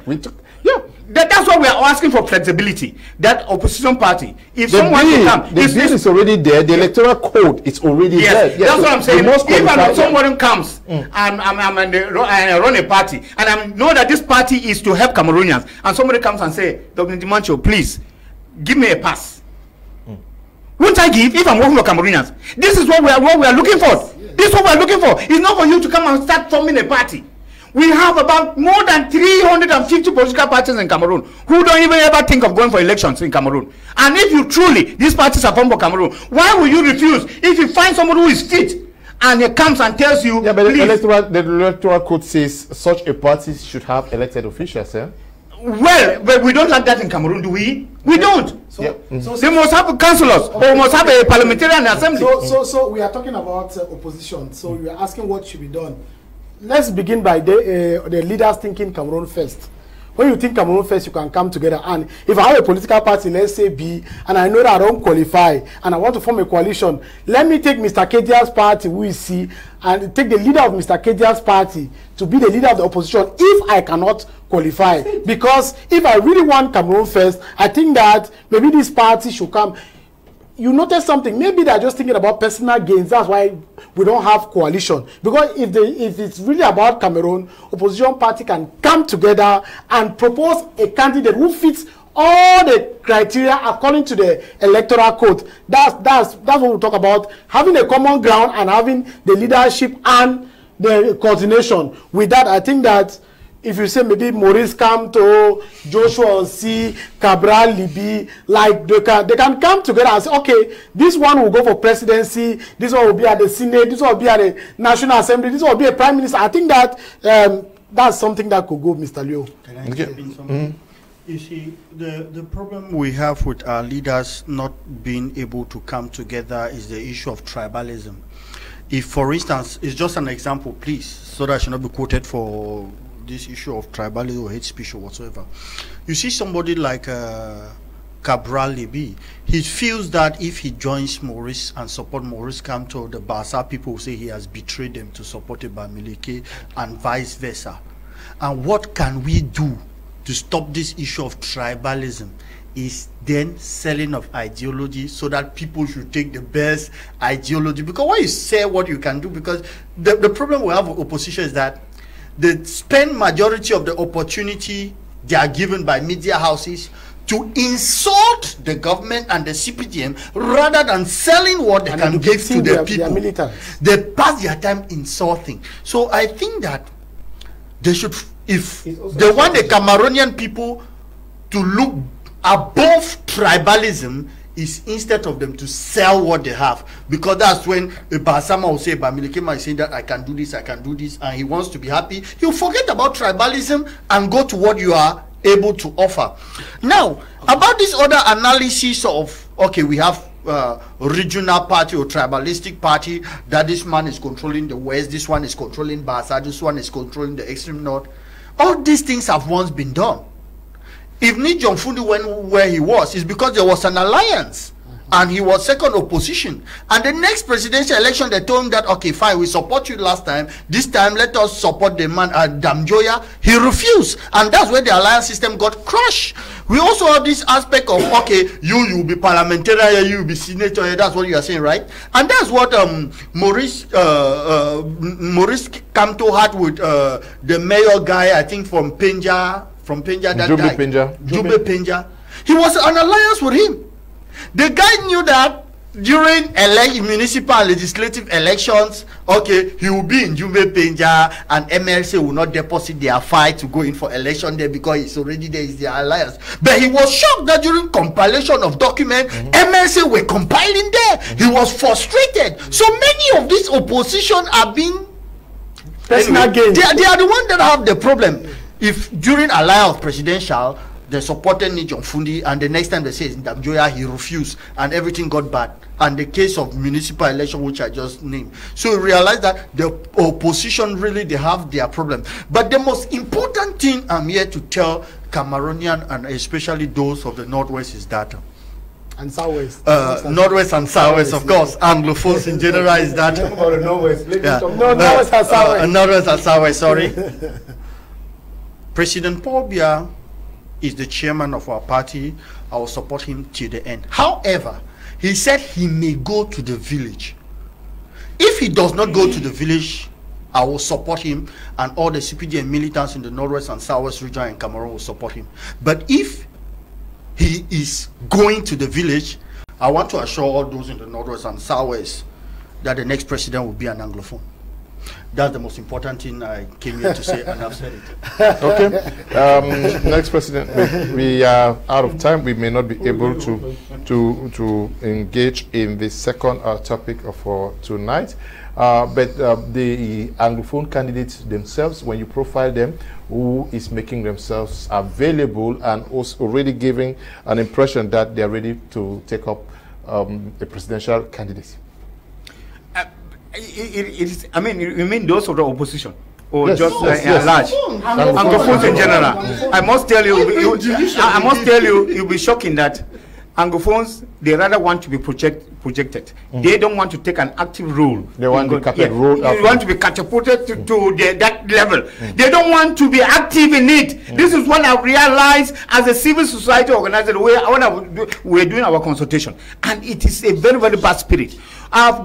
That's why we are asking for flexibility. That opposition party, if someone can come, the bill is already there. The electoral code is already there. Yes, that's what I'm saying. If someone comes and I run a party, and I know that this party is to help Cameroonians, and somebody comes and say, Dr. Ndimancho, please give me a pass. Won't I give if I'm working for Cameroonians? This is what we are looking for. This is what we are looking for. It's not for you to come and start forming a party. We have about more than 350 political parties in Cameroon who don't even ever think of going for elections in Cameroon. And if you truly, these parties are formed for Cameroon, why will you refuse if you find someone who is fit and it comes and tells you, yeah, but the electoral code says such a party should have elected officials, eh? Well, but we don't have that in Cameroon, do we? We don't. So, yeah. so they must have councillors, or must have a parliamentarian assembly. So we are talking about opposition. So you are asking what should be done. Let's begin by the leaders thinking Cameroon first. When you think Cameroon first, you can come together. And if I have a political party, let's say B, and I know that I don't qualify, and I want to form a coalition, let me take Mr. Kedia's party, who is C, and take the leader of Mr. Kedia's party to be the leader of the opposition if I cannot qualify. Because if I really want Cameroon first, I think that maybe this party should come. You notice something, maybe they're just thinking about personal gains. That's why we don't have coalition. Because if it's really about Cameroon, opposition party can come together and propose a candidate who fits all the criteria according to the electoral code. That's what we talk about, having a common ground and having the leadership and the coordination. With that, I think that if you say maybe Maurice Kamto, Joshua C, Cabral Libi, like they can come together and say, okay, this one will go for presidency, this one will be at the Senate, this one will be at the National Assembly, this one will be a prime minister. I think that that's something that could go, Mr. Leo. Can I step in something? You see, the problem we have with our leaders not being able to come together is the issue of tribalism. If, for instance, it's just an example, please, so that I should not be quoted for this issue of tribalism or hate speech or whatsoever. You see somebody like Cabral Libi, he feels that if he joins Maurice and support Maurice Kamto, the Basa people will say he has betrayed them to support Ebamileke and vice versa. And what can we do to stop this issue of tribalism? Is then selling of ideology so that people should take the best ideology. Because when you say what you can do, because the problem we have with opposition is that they spend majority of the opportunity they are given by media houses to insult the government and the CPDM rather than selling what they can give to the people. They pass their time insulting. So I think that they should, if they want the Cameroonian people to look above tribalism, is instead of them to sell what they have, because that's when Basama will say, Bamilikema is saying that I can do this, and he wants to be happy. He'll forget about tribalism and go to what you are able to offer. Now, about this other analysis of, okay, we have regional party or tribalistic party, that this man is controlling the West, this one is controlling Basa, this one is controlling the extreme North. All these things have once been done. If Ndimancho Micheal went where he was, it's because there was an alliance and he was second opposition. And the next presidential election, they told him that, okay, fine, we support you last time. This time, let us support the man, Damjoya. He refused. And that's where the alliance system got crushed. We also have this aspect of, okay, you will be parliamentarian, you will be senator. That's what you are saying, right? And that's what Maurice Kamto had with the mayor guy, I think, from Penja. From Penja, that guy. Jube Penja. He was an alliance with him. The guy knew that during municipal and legislative elections, okay, he will be in Jube Penja and MLC will not deposit their fight to go in for election there because it's already there, is their alliance. But he was shocked that during compilation of documents, MLC were compiling there. He was frustrated. So many of these opposition are being personal gains. They are the ones that have the problem. If during alliance presidential, they supported Ndimancho Micheal, and the next time they say Ndamjoya, he refused, and everything got bad. And the case of municipal election, which I just named. So we realize that the opposition really, they have their problem. But the most important thing I'm here to tell Cameroonian, and especially those of the Northwest, is that and Southwest. Northwest and Southwest, of course. Anglophones in general is that. Northwest. Northwest and Southwest. Northwest and Southwest, sorry. President Paul Biya is the chairman of our party. I will support him till the end. However, he said he may go to the village. If he does not go to the village, I will support him, and all the CPDM militants in the Northwest and Southwest region in Cameroon will support him. But if he is going to the village, I want to assure all those in the Northwest and Southwest that the next president will be an Anglophone. That's the most important thing I came here to say, and I've said it. Okay. Next president, we are out of time. We may not be able to engage in the second topic for tonight. but the Anglophone candidates themselves, when you profile them, who is making themselves available and also already giving an impression that they are ready to take up a presidential candidacy? I mean, you mean those of the opposition? Or yes, just yes. large? Anglophones in general. I must tell you, you'll be shocking that Anglophones, they rather want to be projected. They don't want to take an active role. They want to be catapulted. They want to be catapulted to that level. They don't want to be active in it. This is what I realized as a civil society organizer when we're doing our consultation, and it is a very, very bad spirit. I've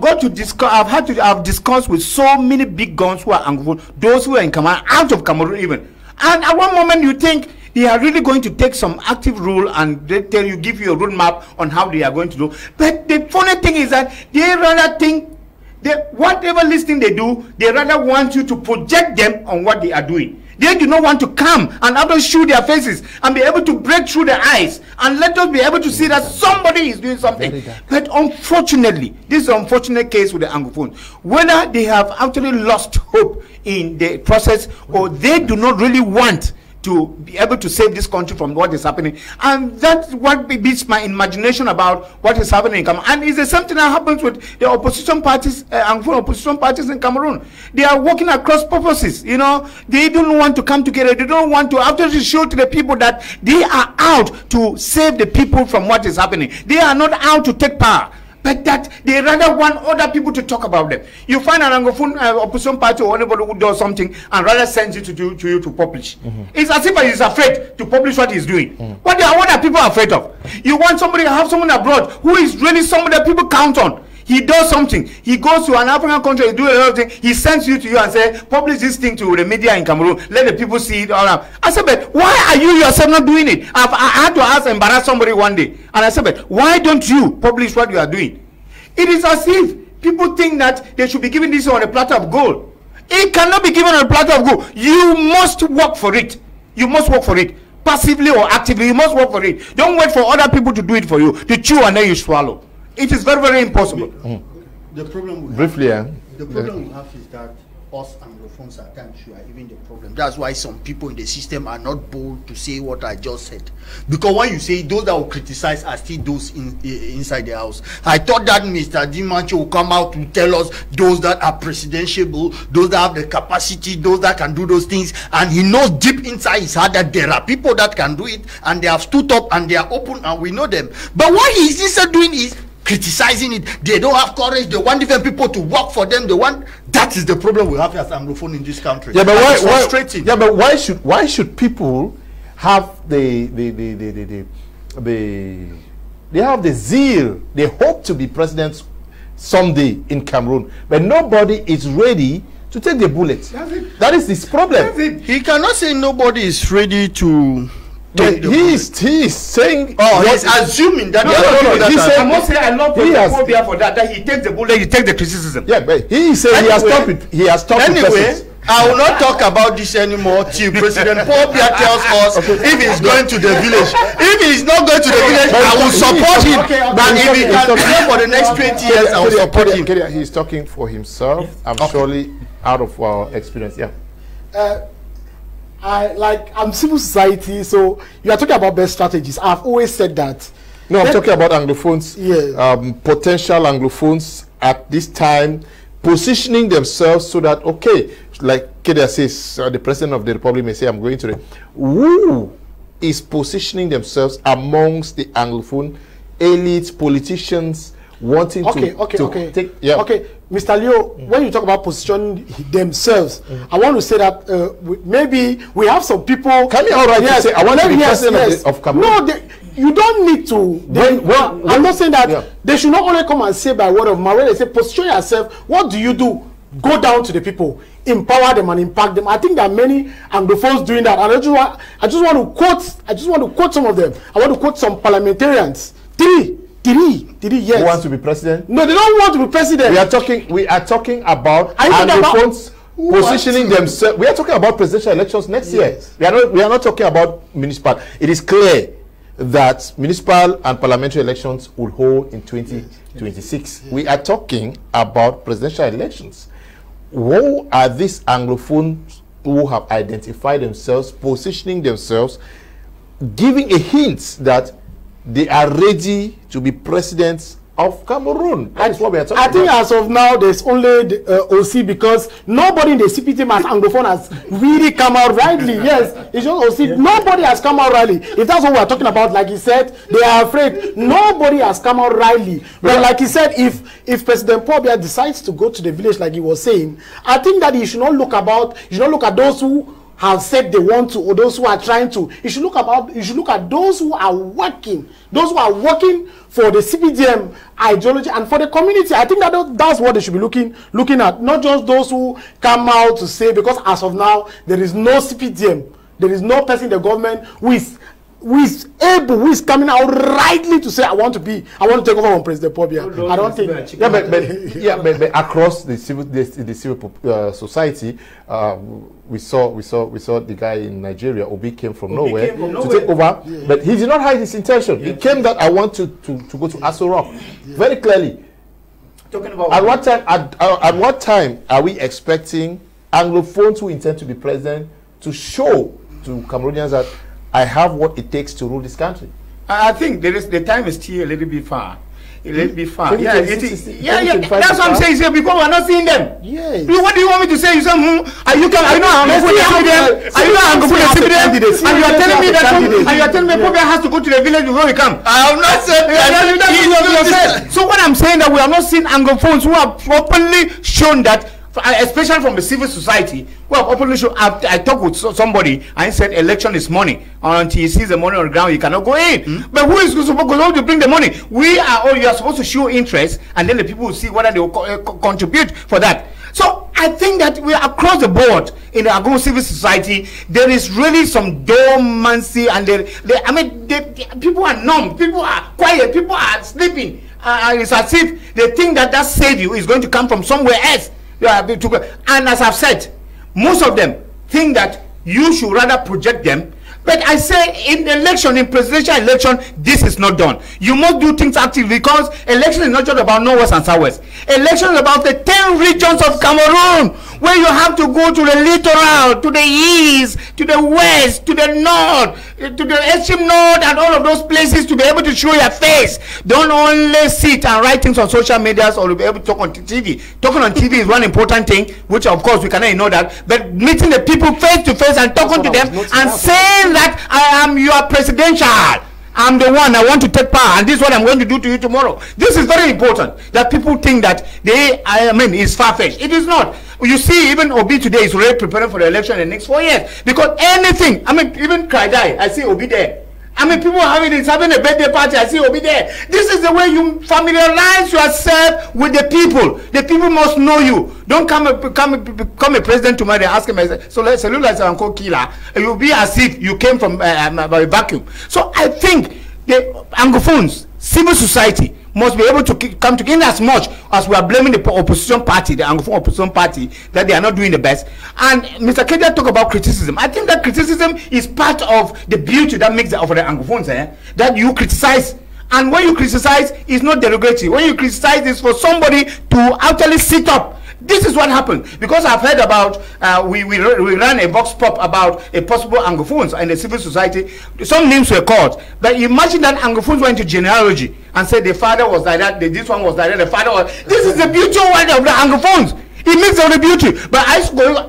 discussed with so many big guns who are Anglophone, those who are in command out of Cameroon even. And at one moment you think they are really going to take some active role and they give you a roadmap on how they are going to do. But the funny thing is that they rather think that whatever listing they do, they rather want you to project them on what they are doing. They do not want to come and have to show their faces and be able to break through the eyes and let us be able to see that somebody is doing something. But unfortunately, this is an unfortunate case with the Anglophone. Whether they have actually lost hope in the process or they do not really want to be able to save this country from what is happening, and that's what beats my imagination about what is happening in Cameroon. And it's the same thing that happens with the opposition parties, Anglophone opposition parties in Cameroon. They are working across purposes. You know, they don't want to come together. They don't want to actually show to the people that they are out to save the people from what is happening. They are not out to take power, but that they rather want other people to talk about them. You find an Anglophone opposition party or anybody who does something and rather sends it to you to publish. It's as if he's afraid to publish what he's doing. What are people afraid of? You want somebody to have someone abroad who is really somebody that people count on. He does something. He goes to an African country, he do a lot of things. He sends you to you and say, publish this thing to the media in Cameroon. Let the people see it all out. I said, but why are you yourself not doing it? I had to embarrass somebody one day. And I said, but why don't you publish what you are doing? It is as if people think that they should be given this on a platter of gold. It cannot be given on a platter of gold. You must work for it. You must work for it. Passively or actively, you must work for it. Don't wait for other people to do it for you. To chew and then you swallow. It is very, very impossible. The problem we briefly, the problem we have is that us Anglophones at times we are even the problem. That's why some people in the system are not bold to say what I just said. Because when you say those that will criticize are still those inside the house. I thought that Mr. Ndimancho will come out to tell us those that are presidentiable, those that have the capacity, those that can do those things, and he knows deep inside his heart that there are people that can do it and they have stood up and they are open and we know them. But what he is instead doing is criticizing it. They don't have courage. They want different people to work for them. They want. That is the problem we have as Anglophone in this country. Yeah, but why should people have they have the zeal, they hope to be president someday in Cameroon, but nobody is ready to take the bullet. That is his problem. He cannot say nobody is ready to. He is saying, he's assuming that I must say I love Phobia for that he takes the bullet, he takes the criticism. Yeah, but he is saying he has stopped anyway. I will not talk about this anymore till President Phobia tells us if he's going to the village. If he's not going to the village, I will support him. But if he can be there for the next 20 years, I will support him. He's talking for himself. I'm surely out of our experience. Yeah. I'm civil society, so you are talking about best strategies. I've always said that. No, I'm talking about Anglophones, potential Anglophones at this time, positioning themselves so that, okay, like Kedia says, the President of the Republic may say, I'm going to the... Who is positioning themselves amongst the Anglophone elites, politicians, wanting to take... Yeah. Okay, Mr. Leo, when you talk about positioning themselves, I want to say that maybe we have some people... Can you all right to say, I want to be president of Cameroon? No, you don't need to. I'm not saying that they should not only come and say by word of mouth. When they say position yourself, what do you do? Go down to the people, empower them and impact them. I think there are many Anglophones doing that, and I just want to quote some of them. I want to quote some parliamentarians. Three, yes. Who wants to be president? No, they don't want to be president. We are talking about Anglophones positioning themselves. We are talking about presidential elections next year. We are not talking about municipal. It is clear that municipal and parliamentary elections will hold in 2026. We are talking about presidential elections. Who are these Anglophones who have identified themselves, positioning themselves, giving a hint that they are ready to be presidents of Cameroon? That is what we are talking about. I think as of now, there's only the, OC, because nobody in the CP team as Anglophone has really come out rightly. Yes, it's just OC. Nobody has come out rightly. If that's what we're talking about, like he said, they are afraid. Nobody has come out rightly. But like he said, if President Paul Biya decides to go to the village, like he was saying, I think that he should not look at those who have said they want to, or those who are trying to. You should look at those who are working for the CPDM ideology and for the community. I think that's what they should be looking at, not just those who come out to say, because as of now there is no CPDM, there is no person in the government who is coming out rightly to say I want to take over from President Paul Biya. I don't think. But across the civil society, we saw the guy in Nigeria. Obi came from nowhere to take over, but he did not hide his intention. He came that I want to go to Aso Rock, very clearly. Talking about at what time are we expecting Anglophones who intend to be president to show to Cameroonians that I have what it takes to rule this country? I think the time is still a little bit far. A little bit far. Yeah, that's what I'm saying, sir, because we're not seeing them. Yes. What do you want me to say? You say, are you telling me Paul Biya has to go to the village before we come? I have not said that. So what I'm saying that we have not seen Anglophones who have properly shown that, especially from the civil society, well, openly show. I talked with somebody and he said election is money. Until he sees the money on the ground, he cannot go in. But who is supposed to bring the money? You are supposed to show interest, and then the people will see whether they will contribute for that. So I think that we are across the board in the Angolan civil society. There is really some dormancy, and people are numb, people are quiet, people are sleeping. It's as if they think that savior is going to come from somewhere else. And as I've said, most of them think that you should rather project them. But I say in election, in presidential election, this is not done. You must do things actively, because election is not just about northwest and southwest. Election is about the 10 regions of Cameroon, where you have to go to the littoral, to the east, to the west, to the north, to the extreme north, and all of those places to be able to show your face. Don't only sit and write things on social media or be able to talk on TV. Talking on TV is one important thing, which of course we cannot ignore that. But meeting the people face to face and talking to them and saying that I am your presidential, I'm the one, I want to take power, and this is what I'm going to do to you tomorrow. This is very important, that people think that it's far-fetched. It is not. You see, even Obi today is already preparing for the election in the next 4 years, because anything, even Kraidai, I see Obi there. People having a birthday party, I see Obi there. This is the way you familiarize yourself with the people. The people must know you. Don't become a president tomorrow and ask him, so let's salute like Uncle Killer. You'll be as if you came from a vacuum. So I think the Anglophones, civil society, must be able to come together, as much as we are blaming the opposition party, the Anglophone opposition party, that they are not doing the best. And Mr. Kedia talked about criticism. I think that criticism is part of the beauty that makes of the Anglophones, that you criticize. And when you criticize, it's not derogatory. When you criticize, it's for somebody to actually sit up. This is what happened, because I've heard about we ran a vox pop about a possible Anglophones in the civil society. Some names were called, but imagine that Anglophones went to genealogy and said the father was like that, this one was like that, the father was. This is the beauty of the Anglophones. It makes all the beauty. But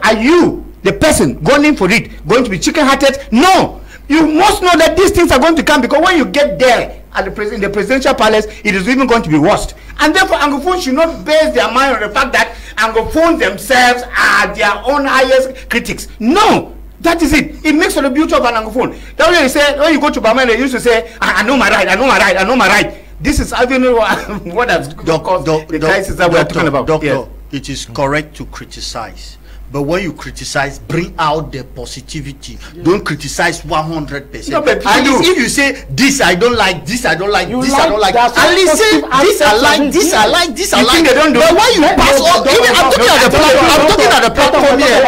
are you, the person going in for it, going to be chicken-hearted? No. You must know that these things are going to come, because when you get there at in the presidential palace, it is even going to be worse. And therefore, Anglophones should not base their mind on the fact that Anglophones themselves are their own highest critics. No, that is it. It makes for the beauty of an Anglophone. That's why you say, when you go to Burma, they used to say, I know my right, I know my right, I know my right. This is what has caused the crisis that we are talking about. Doctor, it is correct to criticize, But when you criticize, bring out the positivity. Don't criticize 100%. No, but at least if you say this I don't like, this I don't like, this I don't like, at least say this I like, this I like, this I like. But when you pass all, even I'm talking at the platform here.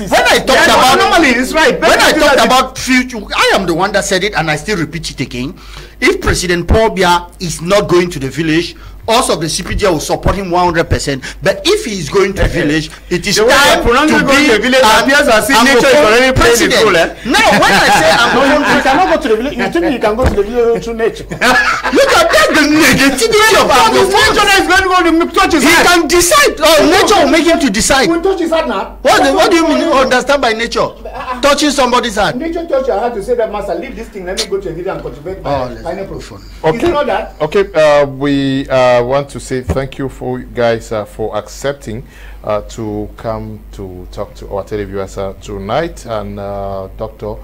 When I talked about normally it's right. When I talked about future, I am the one that said it, and I still repeat it again. If President Paul Biya is not going to the village, also the CPJ will support him 100%. But if he is going to the village, it is time to be the village. Appears as if nature is already playing its role. Now, when I say you cannot go to the village, you think you can go to the village through nature? Look at that, the negativity of our nature is going to go to touch his hand. He can decide. Nature will make him to decide. When touch his hand now. What do you mean? Understand by nature? Touching somebody's hand. Nature touch your hand to say that, Master, leave this thing. Let me go to the village and cultivate my pineapple. Okay. Is it not that? Okay. We want to say thank you for you guys for accepting to come to talk to our televiewers tonight. And Doctor,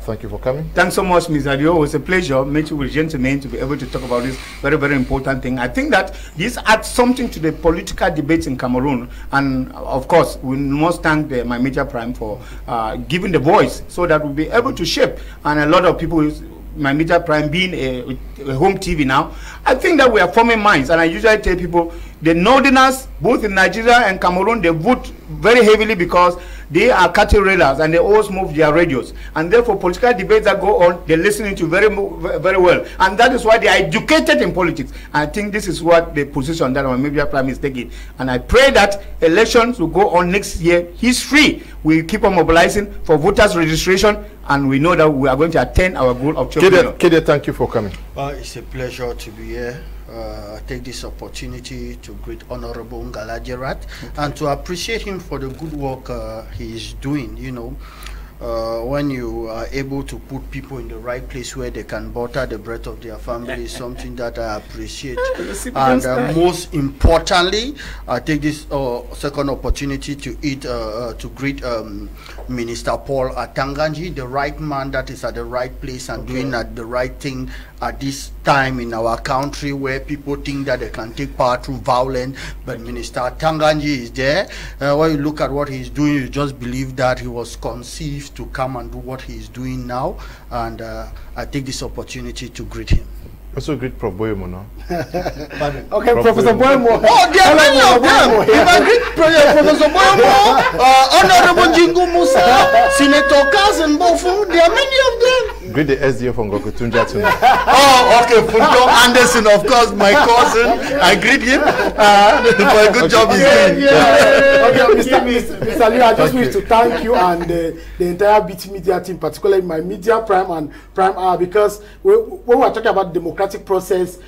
thank you for coming. Thanks so much, Ms. Adio. It was a pleasure meeting with gentlemen to be able to talk about this very, very important thing. I think that this adds something to the political debates in Cameroon. And of course, we must thank my Media Prime for giving the voice so that we'll be able to shape. And a lot of people, my Media Prime being a home TV now, I think that we are forming minds. And I usually tell people, the Northerners, both in Nigeria and Cameroon, they vote very heavily because they are cattle raiders and they always move their radios. And therefore, political debates that go on, they're listening to very well. And that is why they are educated in politics. And I think this is what the position that our Media Prime is taking. And I pray that elections will go on next year. History will keep on mobilizing for voters registration. And we know that we are going to attain our goal of 12 million. Kede, thank you for coming. It's a pleasure to be here. I take this opportunity to greet Honorable Ngala Gerard and to appreciate him for the good work he is doing. You know, when you are able to put people in the right place where they can butter the bread of their family is something that I appreciate. And most importantly, I take this second opportunity to greet Minister Paul Atanganji, the right man that is at the right place and doing at the right thing at this time in our country where people think that they can take power through violence. But Minister Atanganji is there. When you look at what he's doing, you just believe that he was conceived to come and do what he's doing now. And I take this opportunity to greet him. Also greet Prof. Boyemo now. Okay, Professor Boyemo. Oh, there are many of them. If I greet Professor Boyemo, Honorable Jingu Musa, Senator Kazan Bofu, there are many of them. Greet the SDO from Gokutunja tonight. Oh, okay, Funko Anderson, of course, my cousin. I greet him for a good job he's doing. Okay, Mr. Leo, I just wish to thank you and the entire BT Media team, particularly my Media Prime and Prime R, because when we are talking about democratic process,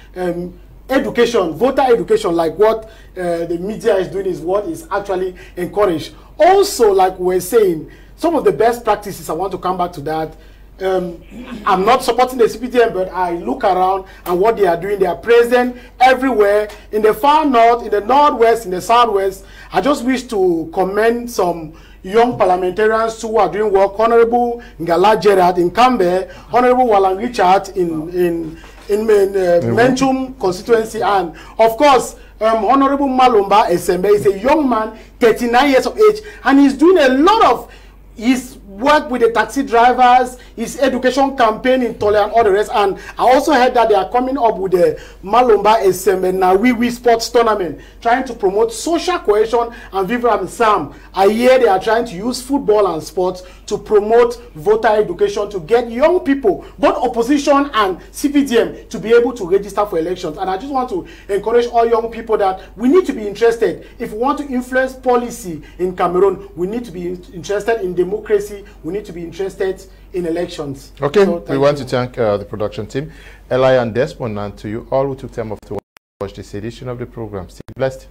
education, voter education, like what the media is doing is what is actually encouraged. Also, like we're saying, some of the best practices, I want to come back to that. I'm not supporting the CPTM, but I look around and what they are doing. They are present everywhere, in the far north, in the northwest, in the southwest. I just wish to commend some young parliamentarians who are doing work. Honorable Ngala Gerard in Cambe, Honorable Walang Richard in Menchum constituency, and of course Honorable Malumba Esembe is a young man, 39 years of age, and he's doing a lot of his work with the taxi drivers, his education campaign in Tole and all the rest. And I also heard that they are coming up with the Malumba Esembe Nawiwi sports tournament, trying to promote social cohesion and vivre Sam. I hear they are trying to use football and sports to promote voter education, to get young people, both opposition and CPDM, to be able to register for elections. And I just want to encourage all young people that we need to be interested. If we want to influence policy in Cameroon, we need to be interested in democracy. We need to be interested in elections. Okay, so we want to thank the production team, Elin and Desmond, and to you all who took time off to watch this edition of the program. Stay blessed.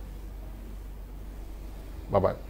Bye-bye.